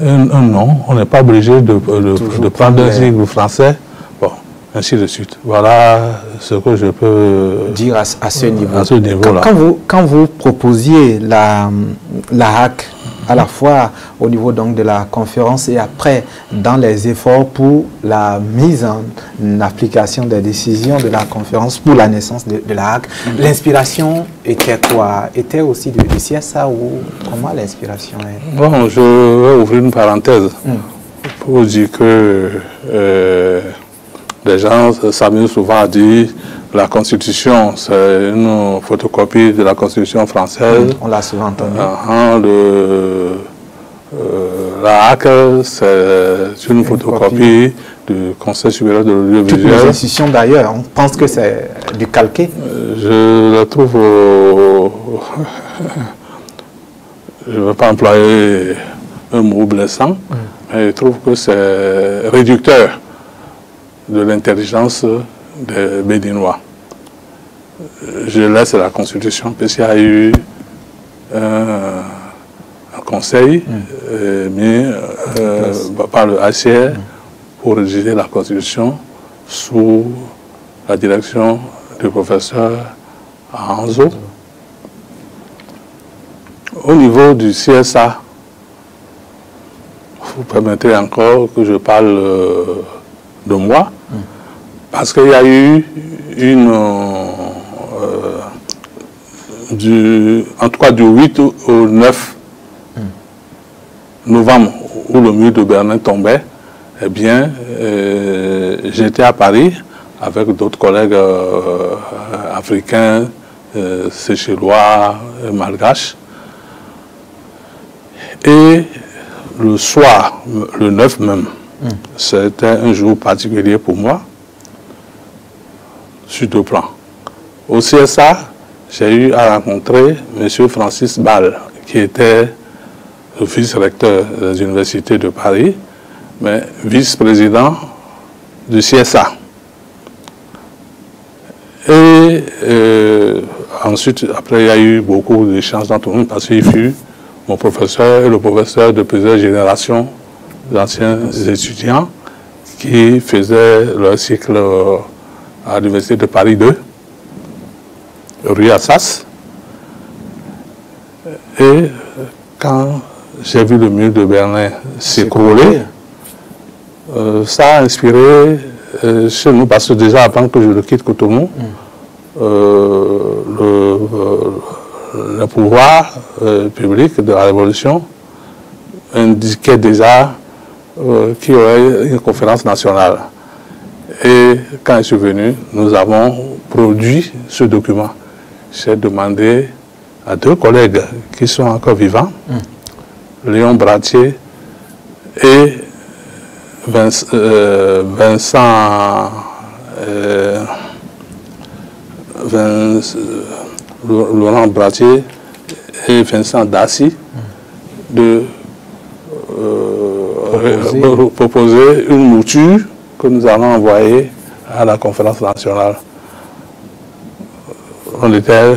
un nom, on n'est pas obligé de prendre un sigle français. Bon, ainsi de suite. Voilà ce que je peux dire à ce niveau. À ce niveau-là. Quand vous proposiez la HAC à la fois au niveau donc de la conférence et après dans les efforts pour la mise en application des décisions de la conférence pour la naissance de la Hague. L'inspiration était quoi? Était aussi du CSA ou comment l'inspiration est? Bon, je vais ouvrir une parenthèse pour dire que les gens s'amusent souvent à dire la Constitution, c'est une photocopie de la Constitution française. On l'a souvent entendu. La Hague, c'est une photocopie du Conseil supérieur de l'audiovisuel. Toutes les institutions d'ailleurs, on pense que c'est du calqué. Je la trouve... je ne veux pas employer un mot blessant, mais je trouve que c'est réducteur de l'intelligence des Béninois. Je laisse la Constitution parce qu'il y a eu un conseil mis par le HCR pour rédiger la Constitution sous la direction du professeur Anzo. Au niveau du CSA, vous permettez encore que je parle de moi, parce qu'il y a eu une, en tout cas du 8 au 9 novembre, où le mur de Berlin tombait, eh bien, j'étais à Paris avec d'autres collègues africains, séchellois, malgaches. Et le soir, le 9 même, c'était un jour particulier pour moi, sur deux plans. Au CSA, j'ai eu à rencontrer M. Francis Ball, qui était le vice-recteur des universités de Paris, mais vice-président du CSA. Et ensuite, après, il y a eu beaucoup d'échanges entre nous, parce qu'il fut mon professeur et le professeur de plusieurs générations d'anciens étudiants qui faisaient leur cycle à l'université de Paris 2, rue Assas. Et quand j'ai vu le mur de Berlin s'écrouler, ça a inspiré chez nous, parce que déjà avant que je le quitte Cotonou, le pouvoir public de la Révolution indiquait déjà qu'il y aurait une conférence nationale. Et quand je suis venu, nous avons produit ce document. J'ai demandé à deux collègues qui sont encore vivants, Léon Bratier et Laurent Bratier et Vincent Dassy de proposer une mouture que nous allons envoyer à la conférence nationale. On était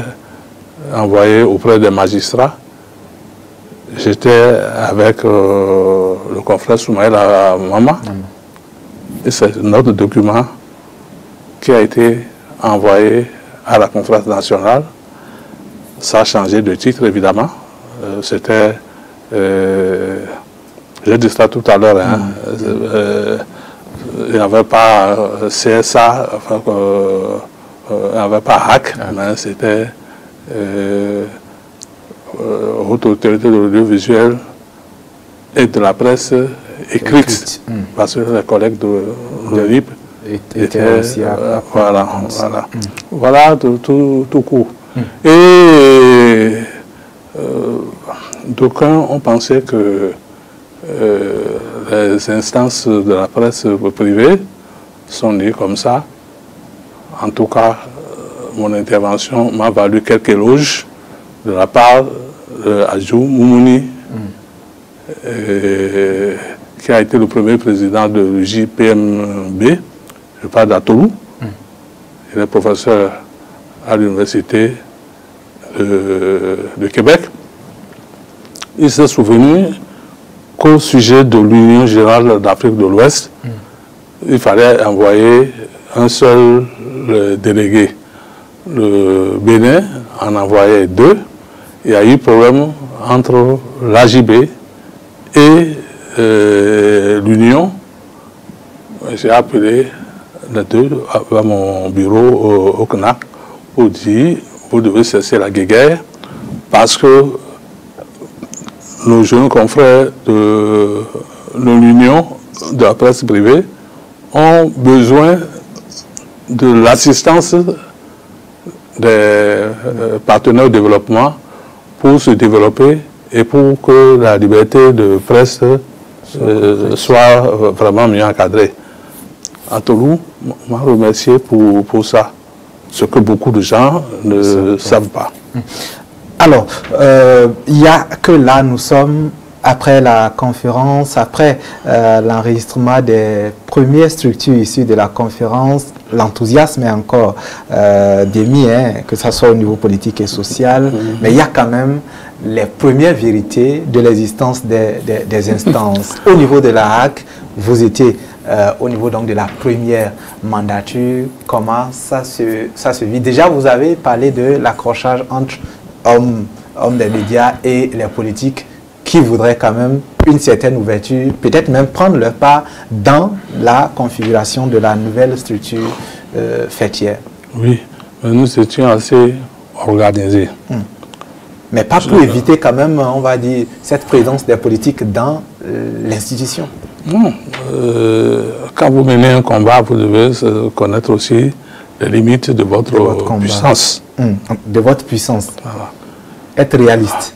envoyé auprès des magistrats. J'étais avec le confrère Soumaël Mama. Et c'est notre document qui a été envoyé à la conférence nationale. Ça a changé de titre, évidemment. C'était... j'ai dit ça tout à l'heure. Hein, il n'y avait pas CSA, enfin, il n'y avait pas HAC, mais c'était Haute Autorité de l'audiovisuel et de la presse écrite. Parce que les collègues de l'URIP étaient aussi à voilà, voilà. Voilà tout court. Et d'aucuns ont pensé que les instances de la presse privée sont nées comme ça. En tout cas, mon intervention m'a valu quelques éloges de la part d'Adjou Moumouni, qui a été le premier président de JPMB, je parle d'Atolou. Il est professeur à l'université de Québec. Il s'est souvenu qu'au sujet de l'Union générale d'Afrique de l'Ouest, il fallait envoyer un seul délégué. Le Bénin en envoyait deux. Il y a eu problème entre l'AJB et l'Union. J'ai appelé les deux à mon bureau au CNAC pour dire vous devez cesser la guéguerre parce que nos jeunes confrères de l'Union de la presse privée ont besoin de l'assistance des partenaires de développement pour se développer et pour que la liberté de presse soit vraiment mieux encadrée. Antonou m'a remercié pour ça, ce que beaucoup de gens ne savent pas. Alors, il n'y a que là, nous sommes, après la conférence, après l'enregistrement des premières structures issues de la conférence, l'enthousiasme est encore démis, hein, que ce soit au niveau politique et social, mais il y a quand même les premières vérités de l'existence des instances. Au niveau de la HAC, vous étiez au niveau donc de la première mandature, comment ça se vit? Déjà, vous avez parlé de l'accrochage entre hommes des médias et les politiques qui voudraient quand même une certaine ouverture, peut-être même prendre leur part dans la configuration de la nouvelle structure fêtière. Oui, mais nous étions assez organisés. Mais pas pour éviter quand même, on va dire, cette présence des politiques dans l'institution. Non. Quand vous menez un combat, vous devez connaître aussi les limites de votre puissance. De votre puissance. Voilà. Être réaliste.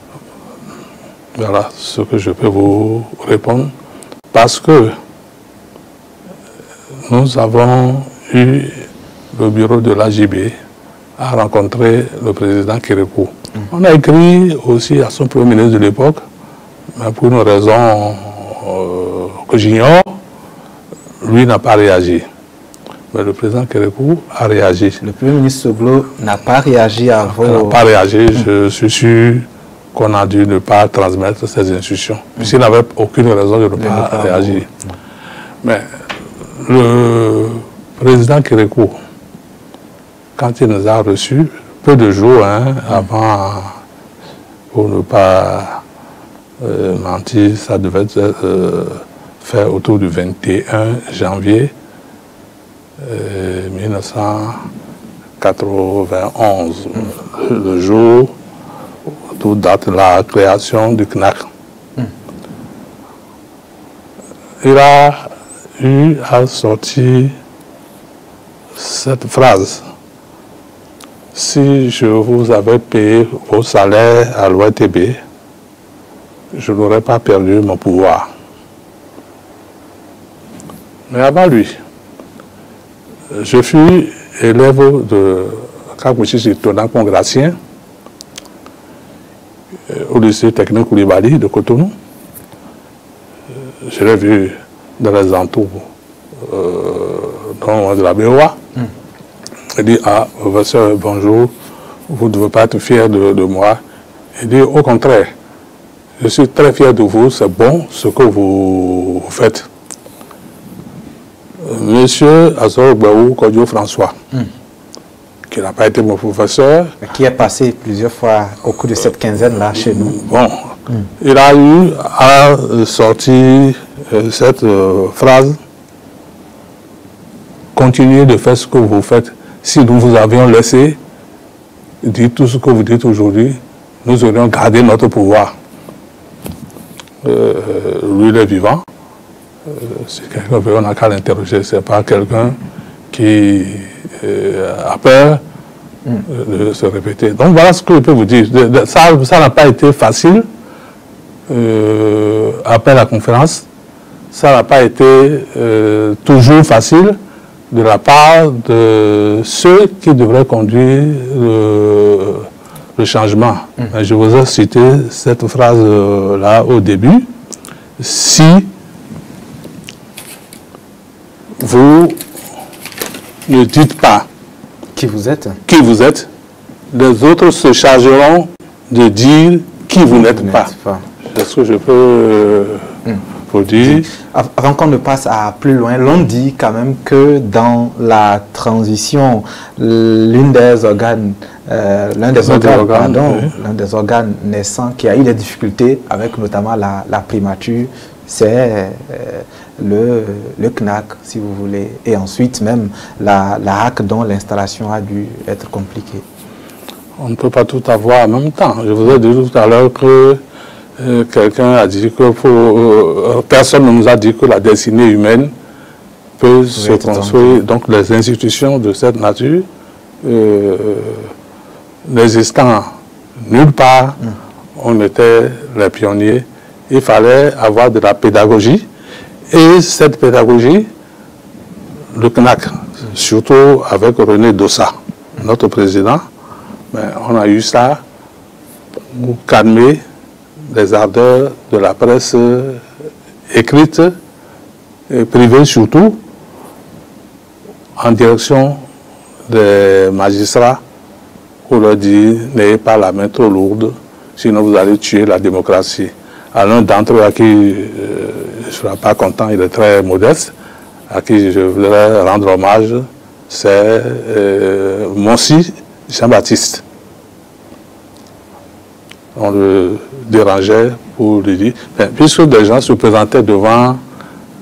Voilà ce que je peux vous répondre. Parce que nous avons eu le bureau de l'AJB à rencontrer le président Kérékou. On a écrit aussi à son premier ministre de l'époque, mais pour une raison que j'ignore, lui n'a pas réagi. Mais le président Kérékou a réagi. Le premier ministre Soglo n'a pas réagi à vos... Il n'a pas réagi. Je suis sûr qu'on a dû ne pas transmettre ces instructions. Puisqu'il n'avait aucune raison de ne pas réagir. Mais le président Kérékou, quand il nous a reçus, peu de jours avant, pour ne pas mentir, ça devait être fait autour du 21 janvier 1991, le jour d'où date la création du CNAC. Il a eu à sortir cette phrase: si je vous avais payé vos salaires à l'OITB, je n'aurais pas perdu mon pouvoir. Mais avant lui, je fus élève de Kakouchi Tonan Congratien au lycée technique Koulibaly de Cotonou. Je l'ai vu dans les entours de la BOA. Il dit: ah, professeur, bonjour, vous ne devez pas être fier de moi. Il dit: au contraire, je suis très fier de vous, c'est bon ce que vous faites. Monsieur Azor Baou Kodjo François, qui n'a pas été mon professeur, mais qui est passé plusieurs fois au cours de cette quinzaine-là chez nous. Bon, il a eu à sortir cette phrase: continuez de faire ce que vous faites. Si nous vous avions laissé dire tout ce que vous dites aujourd'hui, nous aurions gardé notre pouvoir. Lui, il est vivant. Si quelqu'un veut, on n'a qu'à l'interroger. Ce n'est pas quelqu'un qui a peur de se répéter. Donc voilà ce que je peux vous dire. Ça n'a pas été facile après la conférence. Ça n'a pas été toujours facile de la part de ceux qui devraient conduire le changement. Je vous ai cité cette phrase-là au début. Si vous ne dites pas qui vous êtes, les autres se chargeront de dire qui vous n'êtes pas. C'est ce que je peux pour dire... Avant qu'on ne passe à plus loin, l'on dit quand même que dans la transition, l'un des organes naissants qui a eu des difficultés avec notamment la primature, c'est le CNAC, si vous voulez, et ensuite même la HAC dont l'installation a dû être compliquée. On ne peut pas tout avoir en même temps. Je vous ai dit tout à l'heure que quelqu'un a dit que personne ne nous a dit que la destinée humaine peut se construire. Donc les institutions de cette nature, n'existant nulle part, on était les pionniers. Il fallait avoir de la pédagogie. Et cette pédagogie, le CNAC, surtout avec René Dossa, notre président, on a eu ça pour calmer les ardeurs de la presse écrite et privée surtout, en direction des magistrats, pour leur dire n'ayez pas la main trop lourde, sinon vous allez tuer la démocratie. À l'un d'entre eux à qui je ne serai pas content, il est très modeste, à qui je voudrais rendre hommage, c'est Monsi Jean-Baptiste. On le dérangeait pour lui dire, puisque des gens se présentaient devant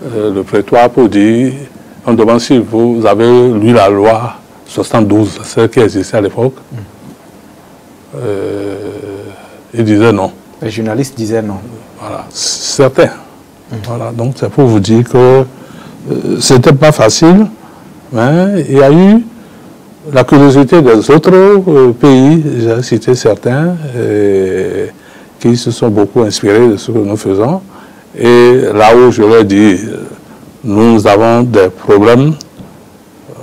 le prétoire pour dire, on demande si vous avez lu la loi 72, celle qui existait à l'époque. Il disait non. Les journalistes disaient non. Voilà, certains. Voilà, donc c'est pour vous dire que c'était pas facile, mais il y a eu la curiosité des autres pays, j'ai cité certains, qui se sont beaucoup inspirés de ce que nous faisons. Et là où je leur dis, nous avons des problèmes,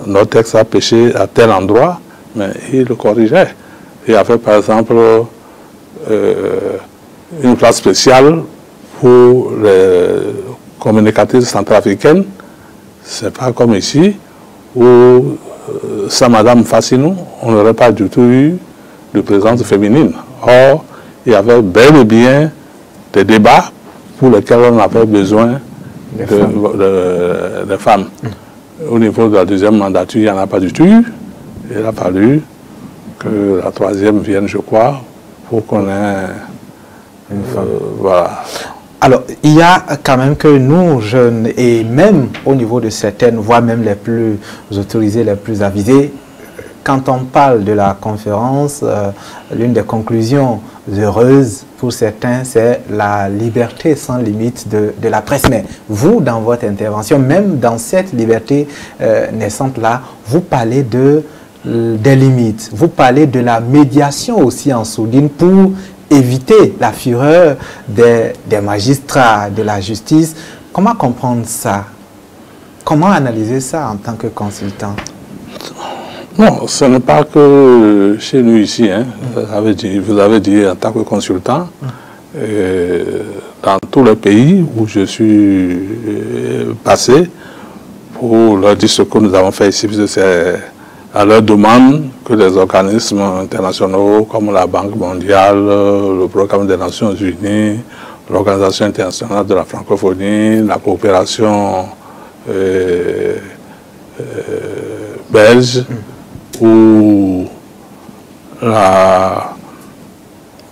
notre texte a péché à tel endroit, mais ils le corrigeaient. Il a fait par exemple une place spéciale pour les communicatrices centrafricaines. C'est pas comme ici, où sans Madame Fassinou, on n'aurait pas du tout eu de présence féminine. Or, il y avait bel et bien des débats pour lesquels on avait besoin de femmes. Au niveau de la deuxième mandature, il n'y en a pas du tout eu. Il a fallu que la troisième vienne, je crois, pour qu'on ait une femme. Voilà. Alors, il y a quand même que nous, jeunes, et même au niveau de certaines, voire même les plus autorisés, les plus avisés, quand on parle de la conférence, l'une des conclusions heureuses pour certains, c'est la liberté sans limite de la presse. Mais vous, dans votre intervention, même dans cette liberté naissante-là, vous parlez des limites, vous parlez de la médiation aussi en sourdine pour éviter la fureur des magistrats, de la justice. Comment comprendre ça? Comment analyser ça en tant que consultant? Non, ce n'est pas que chez nous ici. Hein. Vous avez dit en tant que consultant, dans tous les pays où je suis passé, pour leur dire ce que nous avons fait ici, c'est à leur demande que les organismes internationaux comme la Banque mondiale, le Programme des Nations Unies, l'Organisation internationale de la francophonie, la coopération belge, ou la...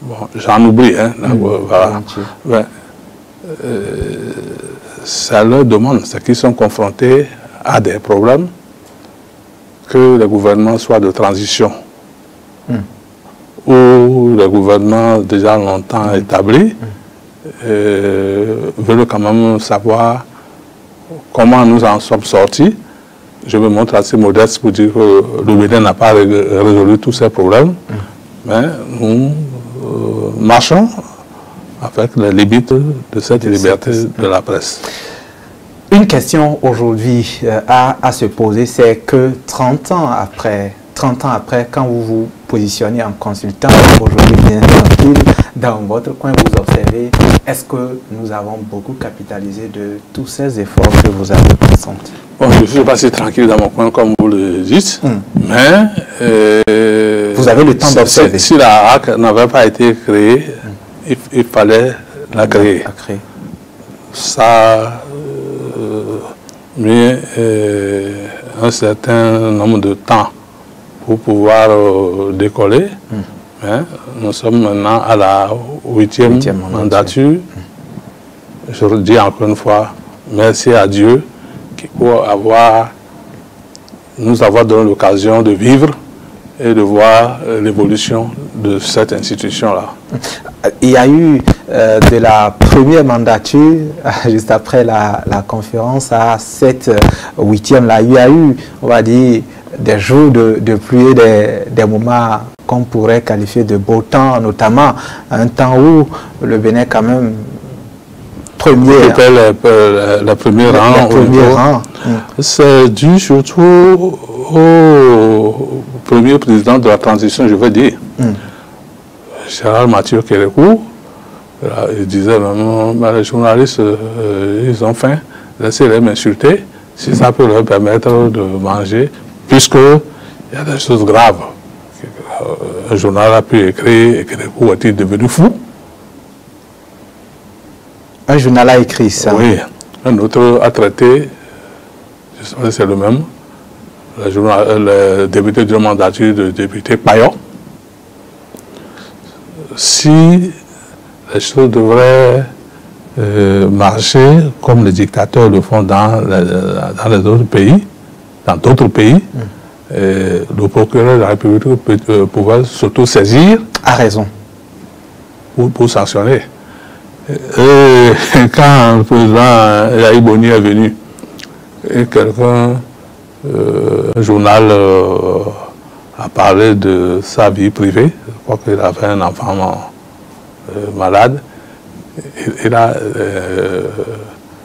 Bon, j'en oublie, hein, voilà. Ouais, ça leur demande, c'est qu'ils sont confrontés à des problèmes, que le gouvernement soit de transition, ou le gouvernement déjà longtemps établi, veulent quand même savoir comment nous en sommes sortis. Je me montre assez modeste pour dire que le Bénin n'a pas résolu tous ces problèmes, mais nous marchons avec les limites de cette liberté de la presse. Une question aujourd'hui à se poser, c'est que 30 ans après, quand vous vous positionnez en consultant, aujourd'hui bien tranquille, dans votre coin, vous observez, est-ce que nous avons beaucoup capitalisé de tous ces efforts que vous avez consentis? Bon, je ne suis pas si tranquille dans mon coin comme vous le dites, mais... vous avez le temps d'observer. Si la HAC n'avait pas été créée, il fallait la créer. ça a mis un certain nombre de temps pour pouvoir décoller. Mais nous sommes maintenant à la 8e mandature. Je redis encore une fois, merci à Dieu pour nous avoir donné l'occasion de vivre et de voir l'évolution de cette institution-là. Il y a eu de la première mandature, juste après la conférence, à cette 8e-là, il y a eu, on va dire, des jours de pluie, des moments qu'on pourrait qualifier de beau temps, notamment un temps où le Bénin quand même premier. Le premier rang. C'est dû surtout au premier président de la transition, je veux dire. Gérald Mathieu Kérékou, il disait même, les journalistes, ils ont faim, laissez-les m'insulter, si ça peut leur permettre de manger, puisqu'il y a des choses graves. Un journal a pu écrire, et Kérékou est-il devenu fou? Un journal a écrit ça. Oui, un autre a traité, je sais pas si c'est le même, le député de mandature de député Payon. Si les choses devraient marcher comme les dictateurs le font dans les autres pays, le procureur de la République peut pouvoir s'auto-saisir. A raison. Pour sanctionner. Et quand le président Yahi Boni est venu, et quelqu'un, un journal a parlé de sa vie privée, je crois qu'il avait un enfant malade, il a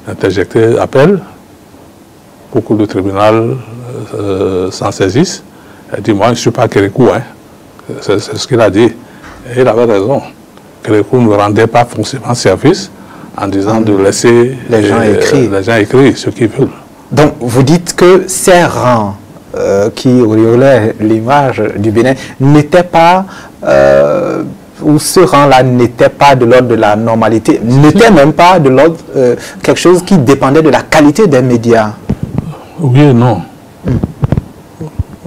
interjecté appel pour que le tribunal s'en saisisse. Il a dit, moi je ne suis pas Kérékou, hein. C'est ce qu'il a dit. Et il avait raison. Kérékou ne rendait pas forcément service en disant de laisser les gens écrire ce qu'ils veulent. Donc vous dites que ces rangs qui auréolaient l'image du Bénin n'étaient pas, ou ce rang-là n'était pas de l'ordre de la normalité, n'était même pas de l'ordre quelque chose qui dépendait de la qualité des médias. Oui et non.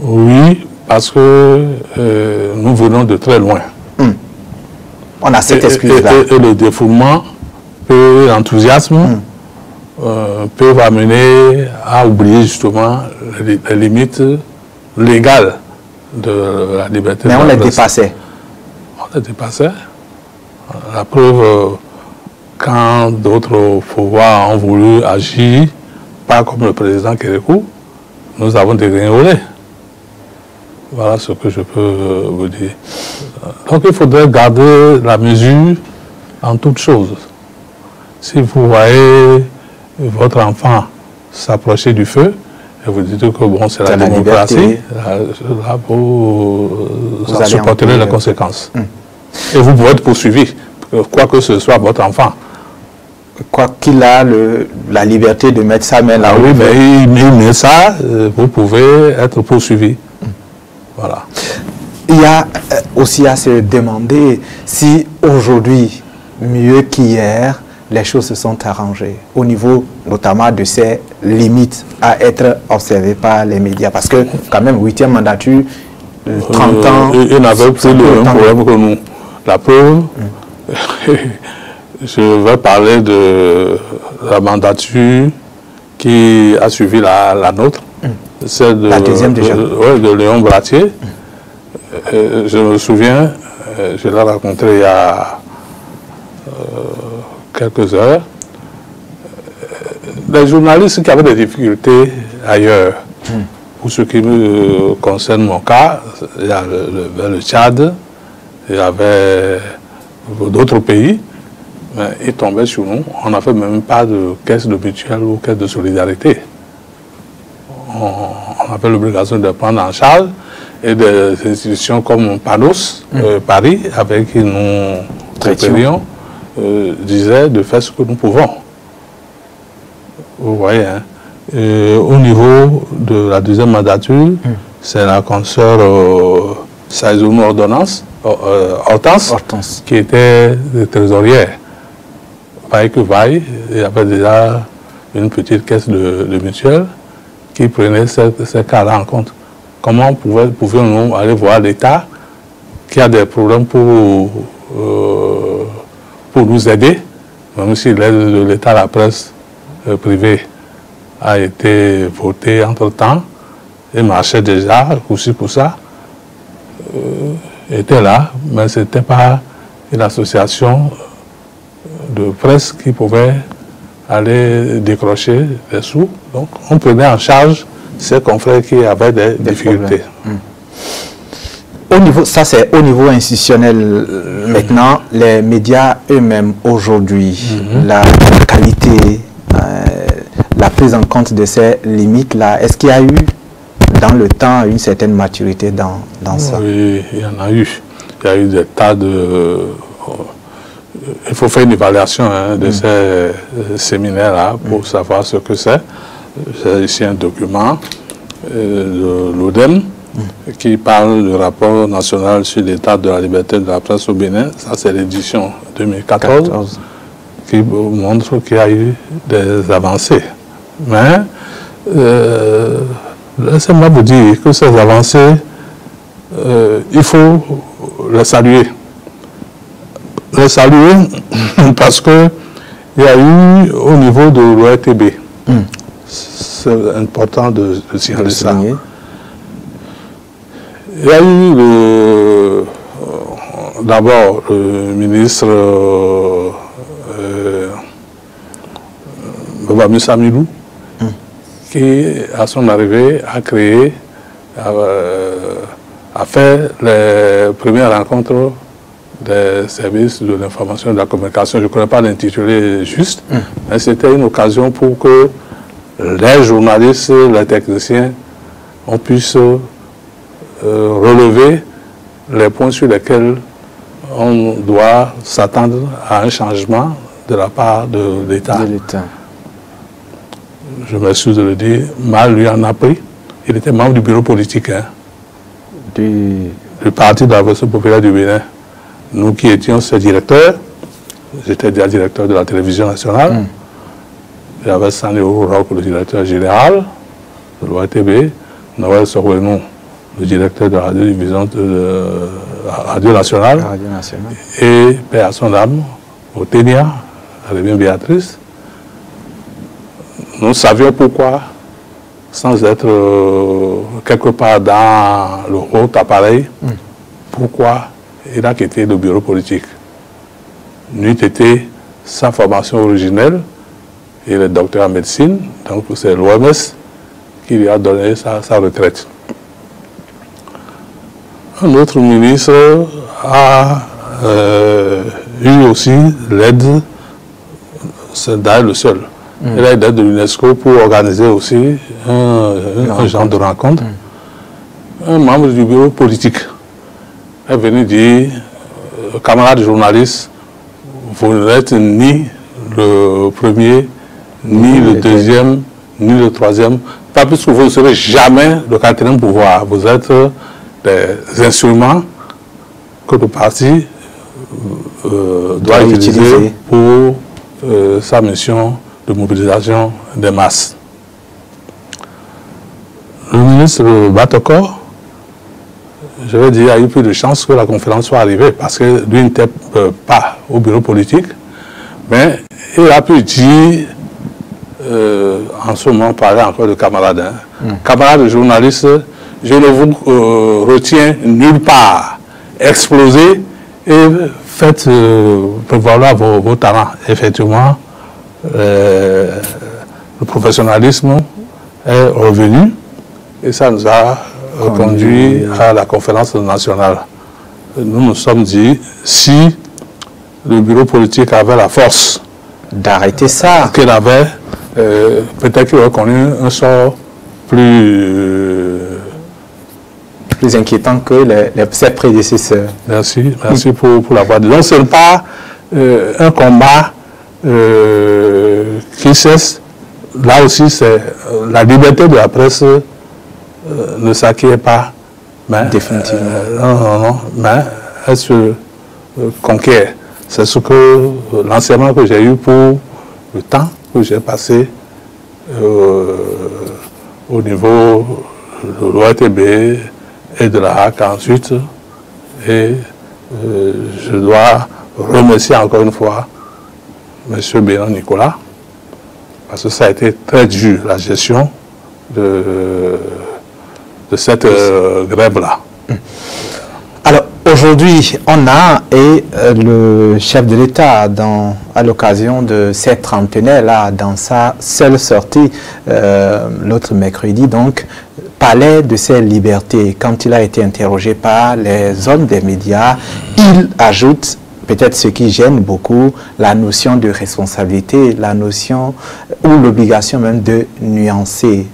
Oui, parce que nous venons de très loin. On a cette excuse-là. Et le défoulement et l'enthousiasme peuvent amener à oublier justement les limites légales de la liberté. Mais on les dépassait. On les dépassait. La preuve, quand d'autres pouvoirs ont voulu agir, pas comme le président Kérékou, nous avons dégringolé. Voilà ce que je peux vous dire. Donc il faudrait garder la mesure en toutes choses. Si vous voyez votre enfant s'approcher du feu, et vous dites que bon, c'est la démocratie, là, vous supporterez les conséquences. Et vous pouvez être poursuivi, quoi que ce soit votre enfant. Quoi qu'il a la liberté de mettre sa main là. Oui, mais il met ça, vous pouvez être poursuivi. Voilà. Il y a aussi à se demander si aujourd'hui, mieux qu'hier, les choses se sont arrangées au niveau notamment de ces limites à être observées par les médias. Parce que quand même, 8e mandature, 30 ans... Il n'avait plus le même problème que nous. La preuve, je vais parler de la mandature qui a suivi la nôtre. C'est la deuxième déjà. De Léon Bratier. Je me souviens, je l'ai rencontré il y a quelques heures. Les journalistes qui avaient des difficultés ailleurs, pour ce qui me concerne mon cas, il y a le Tchad, il y avait d'autres pays, mais ils tombaient sur nous. On n'avait même pas de caisse de mutuelle ou caisse de solidarité. On avait l'obligation de prendre en charge, et des institutions comme Panos, Paris, avec qui nous traitons, disaient de faire ce que nous pouvons. Vous voyez, hein? Au niveau de la deuxième mandature, c'est la consoeur Hortense, qui était trésorière. vaille que vaille, il y avait déjà une petite caisse de mutuelle qui prenait ces cas-là en compte. Comment pouvions-nous aller voir l'État qui a des problèmes pour nous aider, même si l'aide de l'État à la presse privée a été votée entre-temps et marchait déjà, coup-ci, coup-ça, était là, mais ce n'était pas une association de presse qui pouvait aller décrocher des sous. Donc, on prenait en charge ces confrères qui avaient des difficultés. Au niveau, ça, c'est au niveau institutionnel. Maintenant, les médias eux-mêmes, aujourd'hui, la qualité, la prise en compte de ces limites-là, est-ce qu'il y a eu, dans le temps, une certaine maturité dans ça? Oui, il y en a eu. Il y a eu des tas de... Il faut faire une évaluation de ces séminaires-là pour savoir ce que c'est. J'ai ici un document de l'ODEM qui parle du rapport national sur l'état de la liberté de la presse au Bénin. Ça, c'est l'édition 2014 qui montre qu'il y a eu des avancées. Mais laissez-moi vous dire que ces avancées, il faut les saluer. Les saluer parce qu'il y a eu au niveau de l'ORTB, c'est important de signaler ça. Il y a eu d'abord le ministre Babamou Samilou qui, à son arrivée, a créé, a fait les premières rencontres des services de l'information et de la communication. Je ne connais pas l'intitulé juste, mais c'était une occasion pour que les journalistes, les techniciens, on puisse relever les points sur lesquels on doit s'attendre à un changement de la part de l'État. Je m'excuse de le dire, mal lui en a pris. Il était membre du bureau politique du Parti de la Révolution populaire du Bénin. Nous qui étions ses directeurs, j'étais déjà directeur de la télévision nationale, j'avais Sané Rock, le directeur général de l'ORTB, Noël Sorwenou, le directeur de la radio-division de Radio Nationale, et Père à son âme, au Ténia, avec bien Béatrice. Nous savions pourquoi, sans être quelque part dans le haut appareil, pourquoi il a quitté le bureau politique. N'eût été sa formation originelle, il est docteur en médecine, donc c'est l'OMS qui lui a donné sa retraite. Un autre ministre a eu aussi l'aide, c'est d'ailleurs le seul, il a eu l'aide de l'UNESCO pour organiser aussi un genre de rencontre. Un membre du bureau politique est venu dire, camarades journalistes, vous n'êtes ni le premier, ni le deuxième, ni le troisième, pas plus que vous ne serez jamais le quatrième pouvoir. Vous êtes des instruments que le parti doit utiliser pour sa mission de mobilisation des masses. Le ministre Batoko, je vais dire, il y a eu plus de chances que la conférence soit arrivée parce que lui n'était pas au bureau politique, mais il a pu dire, en ce moment, parler encore de camarades, camarades journalistes, je ne vous retiens nulle part, explosez et faites prévaloir vos talents. Effectivement, le professionnalisme est revenu et ça nous a conduit à la conférence nationale. Nous nous sommes dit, si le bureau politique avait la force d'arrêter ça, qu'il avait, peut-être qu'il aurait connu un sort plus inquiétant que ses prédécesseurs. Merci pour l'avoir dit. Donc ce n'est pas un combat qui cesse. Là aussi, c'est la liberté de la presse ne s'acquiert pas. Mais, définitivement. non, mais elle se conquiert. C'est ce que l'enseignement que j'ai eu pour le temps que j'ai passé au niveau de l'ORTB et de la HAC ensuite. Et je dois remercier encore une fois M. Bénan Nicolas, parce que ça a été très dur, la gestion de cette grève-là. Alors, aujourd'hui, on a le chef de l'État, à l'occasion de cette trentenaire-là, dans sa seule sortie, l'autre mercredi, donc, parlait de ses libertés. Quand il a été interrogé par les hommes des médias, il ajoute peut-être ce qui gêne beaucoup, la notion de responsabilité, la notion ou l'obligation même de nuancer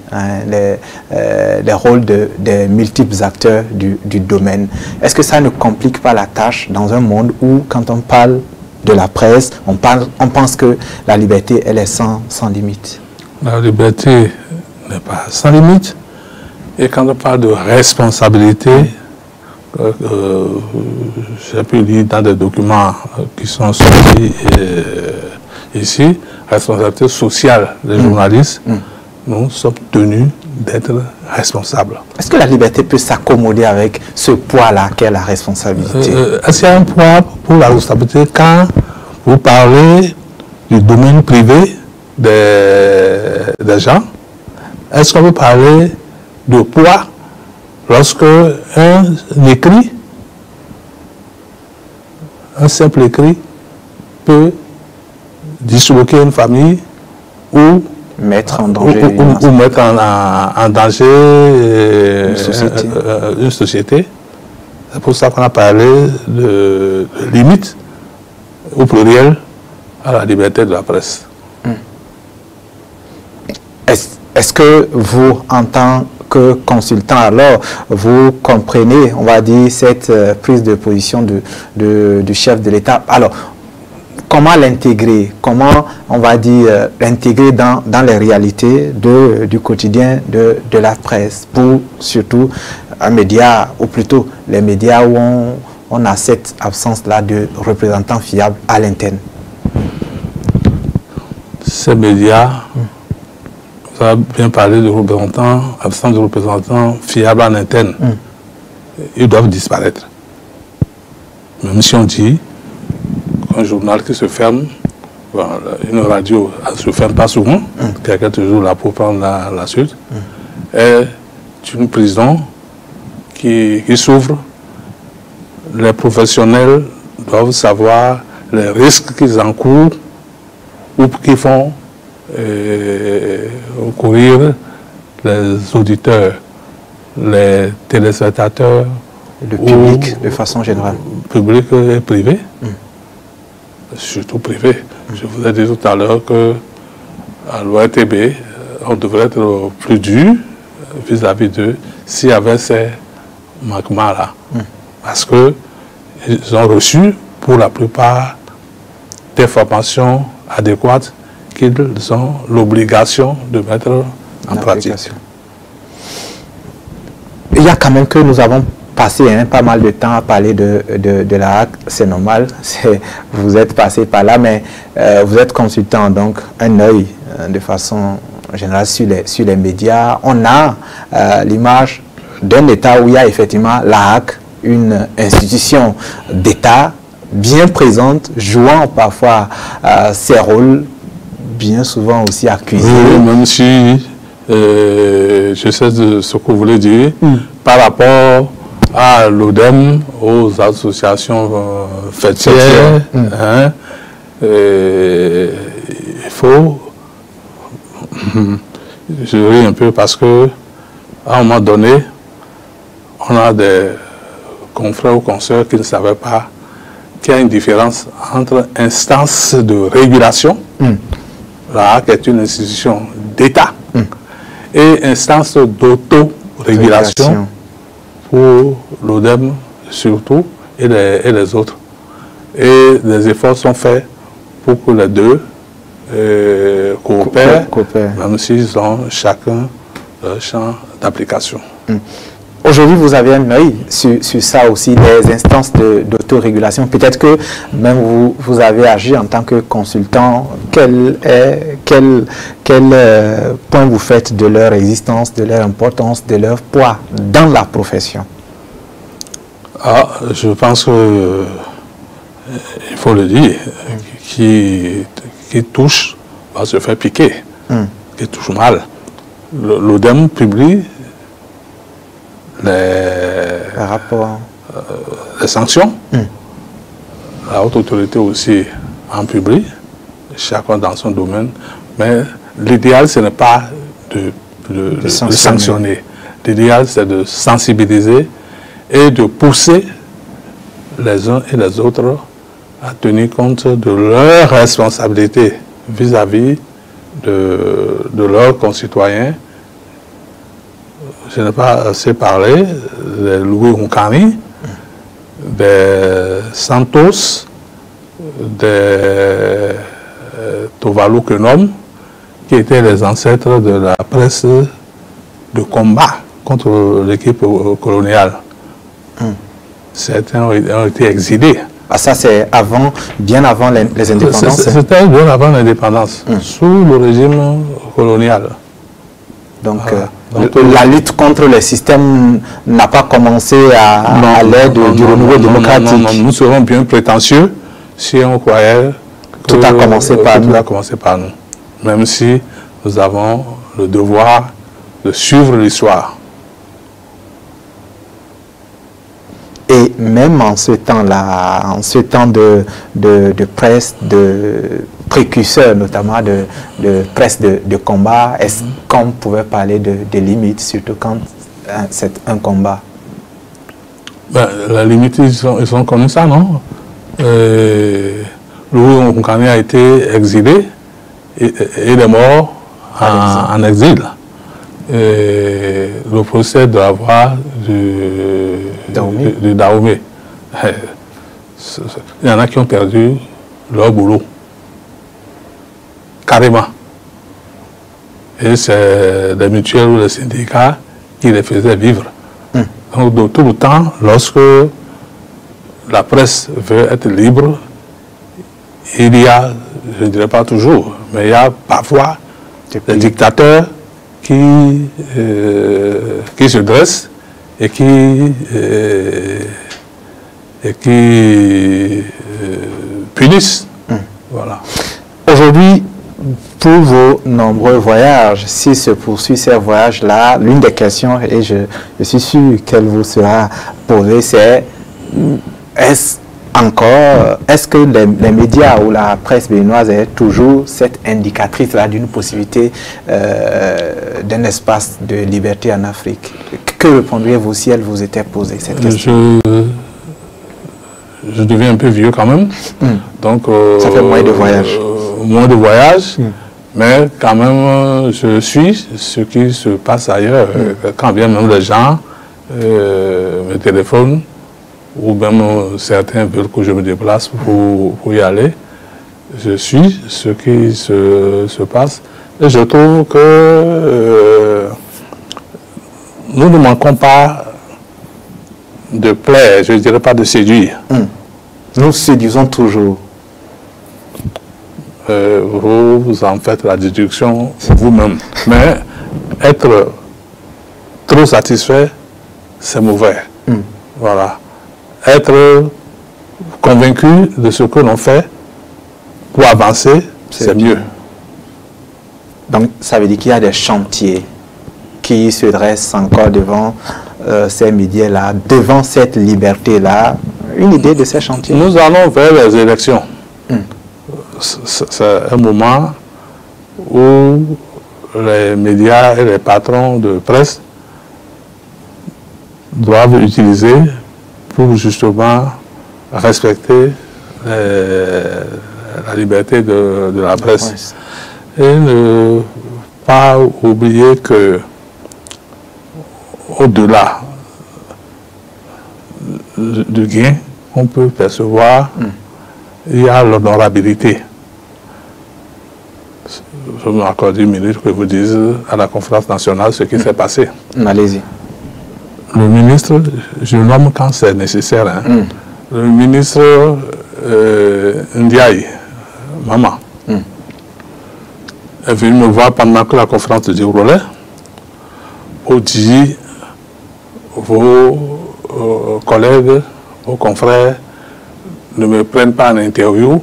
les rôles des multiples acteurs du domaine. Est-ce que ça ne complique pas la tâche dans un monde où, quand on parle de la presse, on pense que la liberté, elle est sans limite? La liberté n'est pas sans limite. Et quand on parle de responsabilité, j'ai pu lire dans des documents qui sont sortis ici, responsabilité sociale des journalistes, nous sommes tenus d'être responsables. Est-ce que la liberté peut s'accommoder avec ce poids-là qu'est la responsabilité? Est-ce qu'il y a un poids pour la responsabilité quand vous parlez du domaine privé des gens? Est-ce qu'on peut parler de poids lorsque un écrit, un simple écrit, peut disloquer une famille ou mettre en danger, mettre en danger une société? C'est pour ça qu'on a parlé de limite au pluriel à la liberté de la presse. Est-ce que vous, en tant que consultant, alors, vous comprenez, on va dire, cette prise de position du chef de l'État? Alors, comment l'intégrer? Comment, on va dire, l'intégrer dans les réalités du quotidien de la presse, pour surtout un média, ou plutôt les médias où on a cette absence-là de représentants fiables à l'interne? Ces médias... On a bien parlé de représentants, absence de représentants fiables en interne. Ils doivent disparaître. Même si on dit qu'un journal qui se ferme, bon, une radio ne se ferme pas souvent, quelqu'un est toujours là pour prendre la suite, est une prison qui s'ouvre. Les professionnels doivent savoir les risques qu'ils encourent ou qu'ils font courir les auditeurs, les téléspectateurs, le public de façon générale. Public et privé, surtout privé. Je vous ai dit tout à l'heure qu'à l'ORTB, on devrait être plus dur vis-à-vis d'eux s'il y avait ces manquements-là. Parce qu'ils ont reçu, pour la plupart, des formations adéquates qu'ils ont l'obligation de mettre en pratique. Il y a quand même que nous avons passé pas mal de temps à parler de la HAC, c'est normal, vous êtes passé par là, mais vous êtes consultant, donc un œil de façon générale sur les médias. On a l'image d'un État où il y a effectivement la HAC, une institution d'État bien présente, jouant parfois ses rôles, bien souvent aussi accusé. Oui, même si je sais ce que vous voulez dire, par rapport à l'ODEM, aux associations fêtières, il faut... Je ris un peu parce que à un moment donné, on a des confrères ou consoeurs qui ne savaient pas qu'il y a une différence entre instance de régulation, la HAC est une institution d'État, et instance d'autorégulation pour l'ODEM surtout et les autres. Et des efforts sont faits pour que les deux coopèrent, même s'ils ont chacun leur champ d'application. Aujourd'hui, vous avez un œil sur ça aussi, les instances d'autorégulation. Peut-être que même vous avez agi en tant que consultant. Quel point vous faites de leur existence, de leur importance, de leur poids dans la profession? Je pense que, il faut le dire, qui touche va se faire piquer, qui touche mal. L'ODEM publie les sanctions. La haute autorité aussi en publie, chacun dans son domaine. Mais l'idéal, ce n'est pas de sanctionner. L'idéal, c'est de sensibiliser et de pousser les uns et les autres à tenir compte de leurs responsabilités vis-à-vis de leurs concitoyens. Je n'ai pas assez parlé des Louis Nkani, des Santos, des Tuvalu Kenom, qui étaient les ancêtres de la presse de combat contre l'équipe coloniale. Certains ont été exilés. Ça, c'est bien avant les indépendances? C'était bien avant l'indépendance, sous le régime colonial. Donc, la lutte contre le système n'a pas commencé à l'aide du renouveau démocratique. Non, nous serons bien prétentieux si on croyait que tout a commencé par nous. Même si nous avons le devoir de suivre l'histoire. Et même en ce temps-là, en ce temps de presse, de précurseurs notamment, de presse de combat, est-ce qu'on pouvait parler de limites, surtout quand c'est un combat? La limite, ils sont comme ça, non? Louis Nkani a été exilé et il est mort en exil. Le procès de la voix de Dahomey. Il y en a qui ont perdu leur boulot. Carrément. Et c'est les mutuelles ou les syndicats qui les faisaient vivre. Donc, de tout le temps, lorsque la presse veut être libre, il y a, je ne dirais pas toujours, mais il y a parfois des dictateurs qui se dressent et qui punissent. Voilà. Aujourd'hui, pour vos nombreux voyages, si se poursuit ces voyages-là, l'une des questions, et je suis sûr qu'elle vous sera posée, c'est est-ce que les médias ou la presse béninoise est toujours cette indicatrice-là d'une possibilité d'un espace de liberté en Afrique? Que répondriez-vous si elle vous était posée cette question? Je deviens un peu vieux quand même. Donc, ça fait moins de voyages. Moins de voyages, mais quand même, je suis ce qui se passe ailleurs. Quand bien même les gens me téléphonent, ou même certains veulent que je me déplace pour y aller, je suis ce qui se passe. Et je trouve que nous ne manquons pas de plaire, je ne dirais pas de séduire. Nous séduisons toujours. Vous en faites la déduction vous-même. Mais être trop satisfait, c'est mauvais. Voilà. Être convaincu de ce que l'on fait pour avancer, c'est mieux. Donc, ça veut dire qu'il y a des chantiers qui se dressent encore devant ces médias-là, devant cette liberté-là. Une idée de ces chantiers? Nous allons vers les élections. C'est un moment où les médias et les patrons de presse doivent utiliser pour justement respecter la liberté de la presse. Et ne pas oublier que au-delà du gain qu'on peut percevoir, il y a l'honorabilité. Je m'accorde une minute que vous dise à la conférence nationale ce qui s'est passé. Allez-y. Le ministre, je nomme quand c'est nécessaire. Hein. Le ministre Ndiaye, Maman, est venu me voir pendant que la conférence se déroulait pour dire vos collègues, vos confrères ne me prennent pas en interview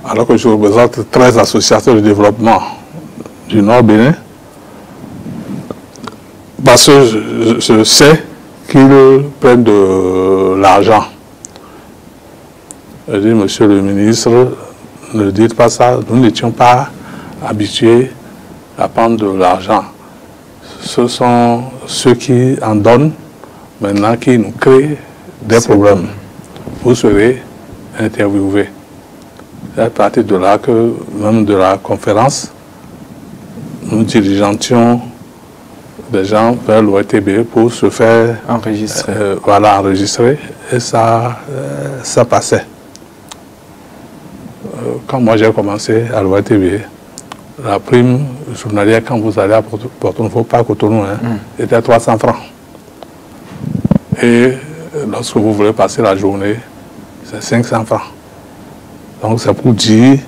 alors que je représente 13 associations de développement du Nord Bénin parce que je sais qu'ils prennent de l'argent. Je dis, monsieur le ministre, ne dites pas ça, nous n'étions pas habitués à prendre de l'argent. Ce sont ceux qui en donnent maintenant qui nous créent des problèmes. Vous serez interviewé. C'est à partir de là que, même de la conférence, nous dirigeantions des gens vers l'ORTB pour se faire enregistrer. Voilà, enregistrer. Et ça passait. Quand moi j'ai commencé à l'ORTB, la prime journalière quand vous allez à Porto-Novo, pas à Cotonou, était à 300 francs. Et lorsque vous voulez passer la journée, c'est 500 francs. Donc c'est pour dire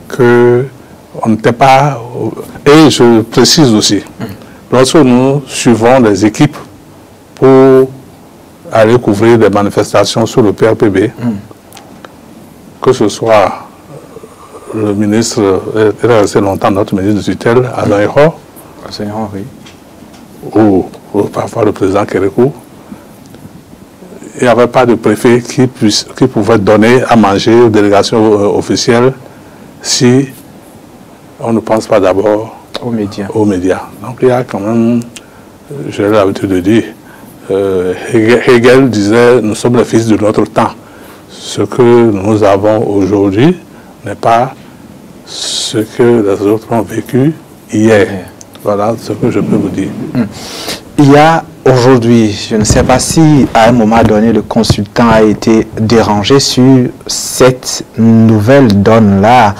qu'on n'était pas... Et je précise aussi, lorsque nous suivons les équipes pour aller couvrir des manifestations sur le PRPB, que ce soit le ministre, il est resté longtemps notre ministre de tutelle, Alain Ehor, ou parfois le président Kérékou, il n'y avait pas de préfet qui pouvait donner à manger aux délégations officielles si on ne pense pas d'abord aux médias. Donc il y a quand même, j'ai l'habitude de dire, Hegel disait, nous sommes les fils de notre temps. Ce que nous avons aujourd'hui n'est pas ce que les autres ont vécu hier. Voilà ce que je peux vous dire. Il y a aujourd'hui, je ne sais pas si à un moment donné le consultant a été dérangé sur cette nouvelle donne-là,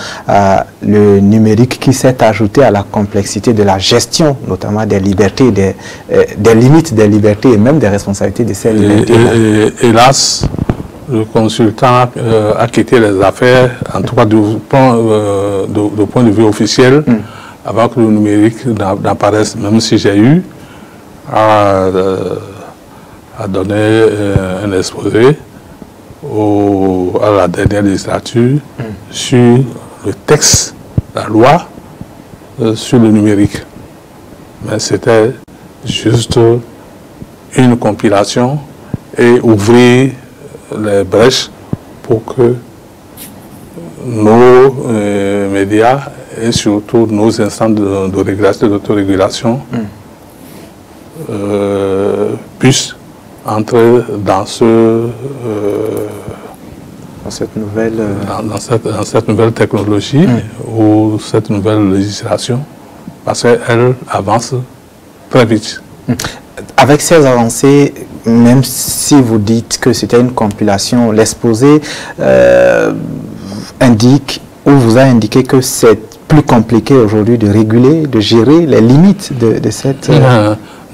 le numérique qui s'est ajouté à la complexité de la gestion, notamment des libertés, des limites des libertés et même des responsabilités de ces libertés. Hélas, le consultant a quitté les affaires, en tout cas du point de vue officiel, avant que le numérique n'apparaisse, même si j'ai eu à donner un exposé à la dernière législature sur le texte, la loi sur le numérique. Mais c'était juste une compilation et ouvrir les brèches pour que nos médias et surtout nos instances de régulation, d'autorégulation puissent entrer dans cette nouvelle dans cette nouvelle technologie ou cette nouvelle législation, parce qu'elle avance très vite. Avec ces avancées, même si vous dites que c'était une compilation, l'exposé indique ou vous a indiqué que c'est plus compliqué aujourd'hui de réguler, de gérer les limites de cette...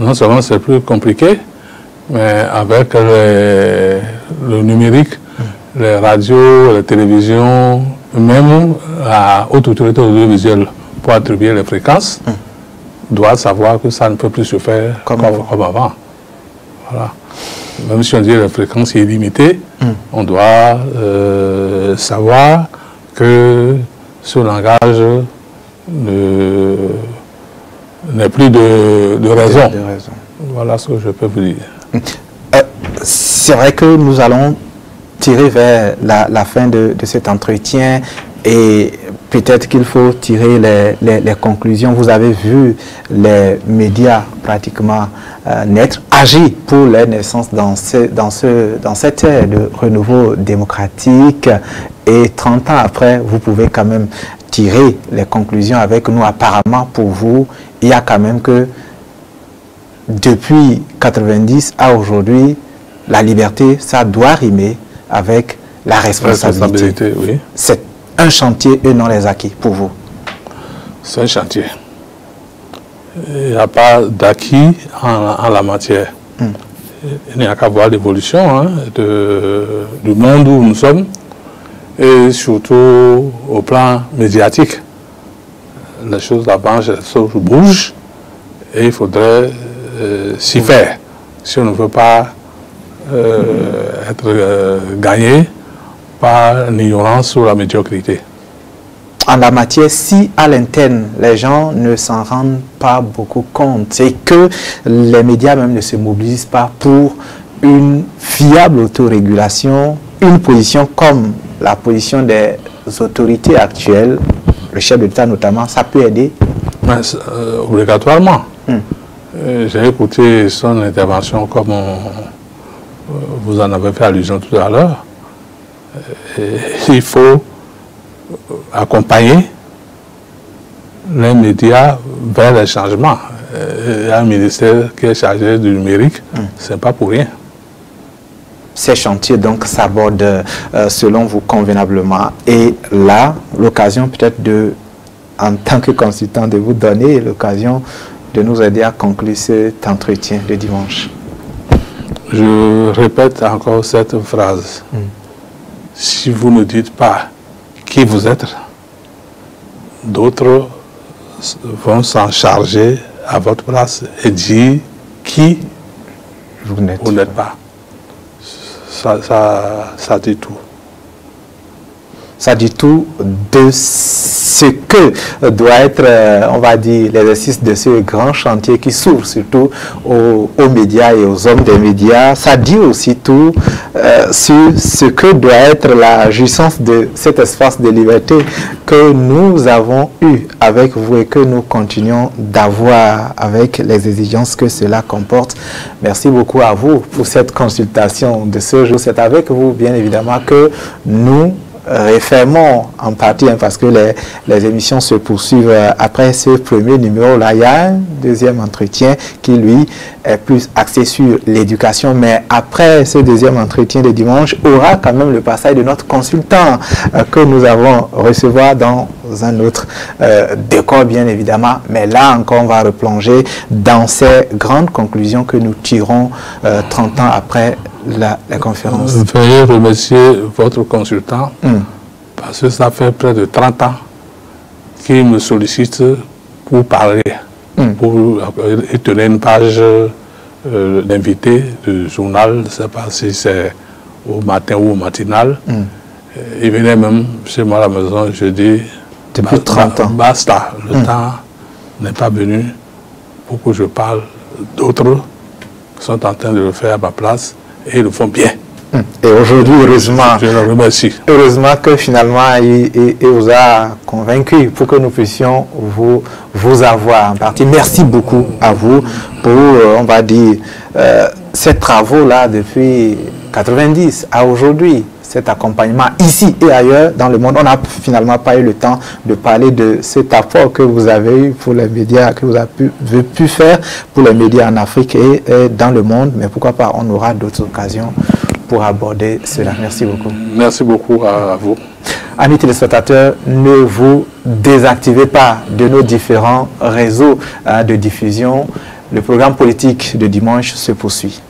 Non seulement c'est plus compliqué, mais avec le numérique, les radios, les télévisions, même la haute autorité audiovisuelle pour attribuer les fréquences, doit savoir que ça ne peut plus se faire comme avant. Voilà. Même si on dit que la fréquence est limitée, on doit savoir que ce langage n'est plus de raison. Voilà ce que je peux vous dire. C'est vrai que nous allons tirer vers la fin de cet entretien et peut-être qu'il faut tirer les conclusions. Vous avez vu les médias pratiquement naître, agir pour la naissance dans cette ère de renouveau démocratique. Et 30 ans après, vous pouvez quand même tirer les conclusions avec nous. Apparemment, pour vous, il y a quand même que depuis 90 à aujourd'hui, la liberté, ça doit rimer avec la responsabilité. Oui. C'est un chantier et non les acquis pour vous. C'est un chantier. Il n'y a pas d'acquis en la matière. Il n'y a qu'à voir l'évolution du monde où nous sommes, et surtout au plan médiatique. Les choses là-bas bougent et il faudrait s'y faire si on ne veut pas être gagné par l'ignorance ou la médiocrité. En la matière, si à l'interne, les gens ne s'en rendent pas beaucoup compte et que les médias même ne se mobilisent pas pour une fiable autorégulation, une position comme la position des autorités actuelles, le chef de l'État notamment, ça peut aider? Obligatoirement. J'ai écouté son intervention comme vous en avez fait allusion tout à l'heure. Il faut accompagner les médias vers les changements. Il y a un ministère qui est chargé du numérique, ce n'est pas pour rien. Ces chantiers donc s'abordent selon vous convenablement. Et là, l'occasion peut-être de, en tant que consultant, de vous donner l'occasion de nous aider à conclure cet entretien de dimanche. Je répète encore cette phrase. Si vous ne dites pas qui vous êtes, d'autres vont s'en charger à votre place et dire qui vous n'êtes pas. Ça dit tout. Ça dit tout de ce que doit être, on va dire, l'exercice de ce grand chantier qui s'ouvre surtout aux médias et aux hommes des médias. Ça dit aussi tout sur ce que doit être la jouissance de cet espace de liberté que nous avons eu avec vous et que nous continuons d'avoir avec les exigences que cela comporte. Merci beaucoup à vous pour cette consultation de ce jour. C'est avec vous, bien évidemment, que nous refermons en partie, parce que les émissions se poursuivent après ce premier numéro-là. Il y a un deuxième entretien qui, lui, est plus axé sur l'éducation. Mais après ce deuxième entretien de dimanche, aura quand même le passage de notre consultant que nous avons recevoir dans un autre décor, bien évidemment. Mais là encore, on va replonger dans ces grandes conclusions que nous tirons 30 ans après la conférence. Veuillez remercier votre consultant parce que ça fait près de 30 ans qu'il me sollicite pour parler, pour tenir une page d'invité du journal, je ne sais pas si c'est au matin ou au matinal. Il venait même chez moi à la maison, je dis, depuis 30 ans. Basta, le temps n'est pas venu pour que je parle d'autres qui sont en train de le faire à ma place. Et ils le font bien. Et aujourd'hui, heureusement, je le remercie. Heureusement que finalement, il vous a convaincu pour que nous puissions vous avoir en partie. Merci beaucoup à vous pour, on va dire, ces travaux-là depuis 90 à aujourd'hui. Cet accompagnement ici et ailleurs dans le monde. On n'a finalement pas eu le temps de parler de cet apport que vous avez eu pour les médias, que vous avez pu faire pour les médias en Afrique et dans le monde. Mais pourquoi pas, on aura d'autres occasions pour aborder cela. Merci beaucoup. Merci beaucoup à vous. Amis téléspectateurs, ne vous désactivez pas de nos différents réseaux de diffusion. Le programme politique de dimanche se poursuit.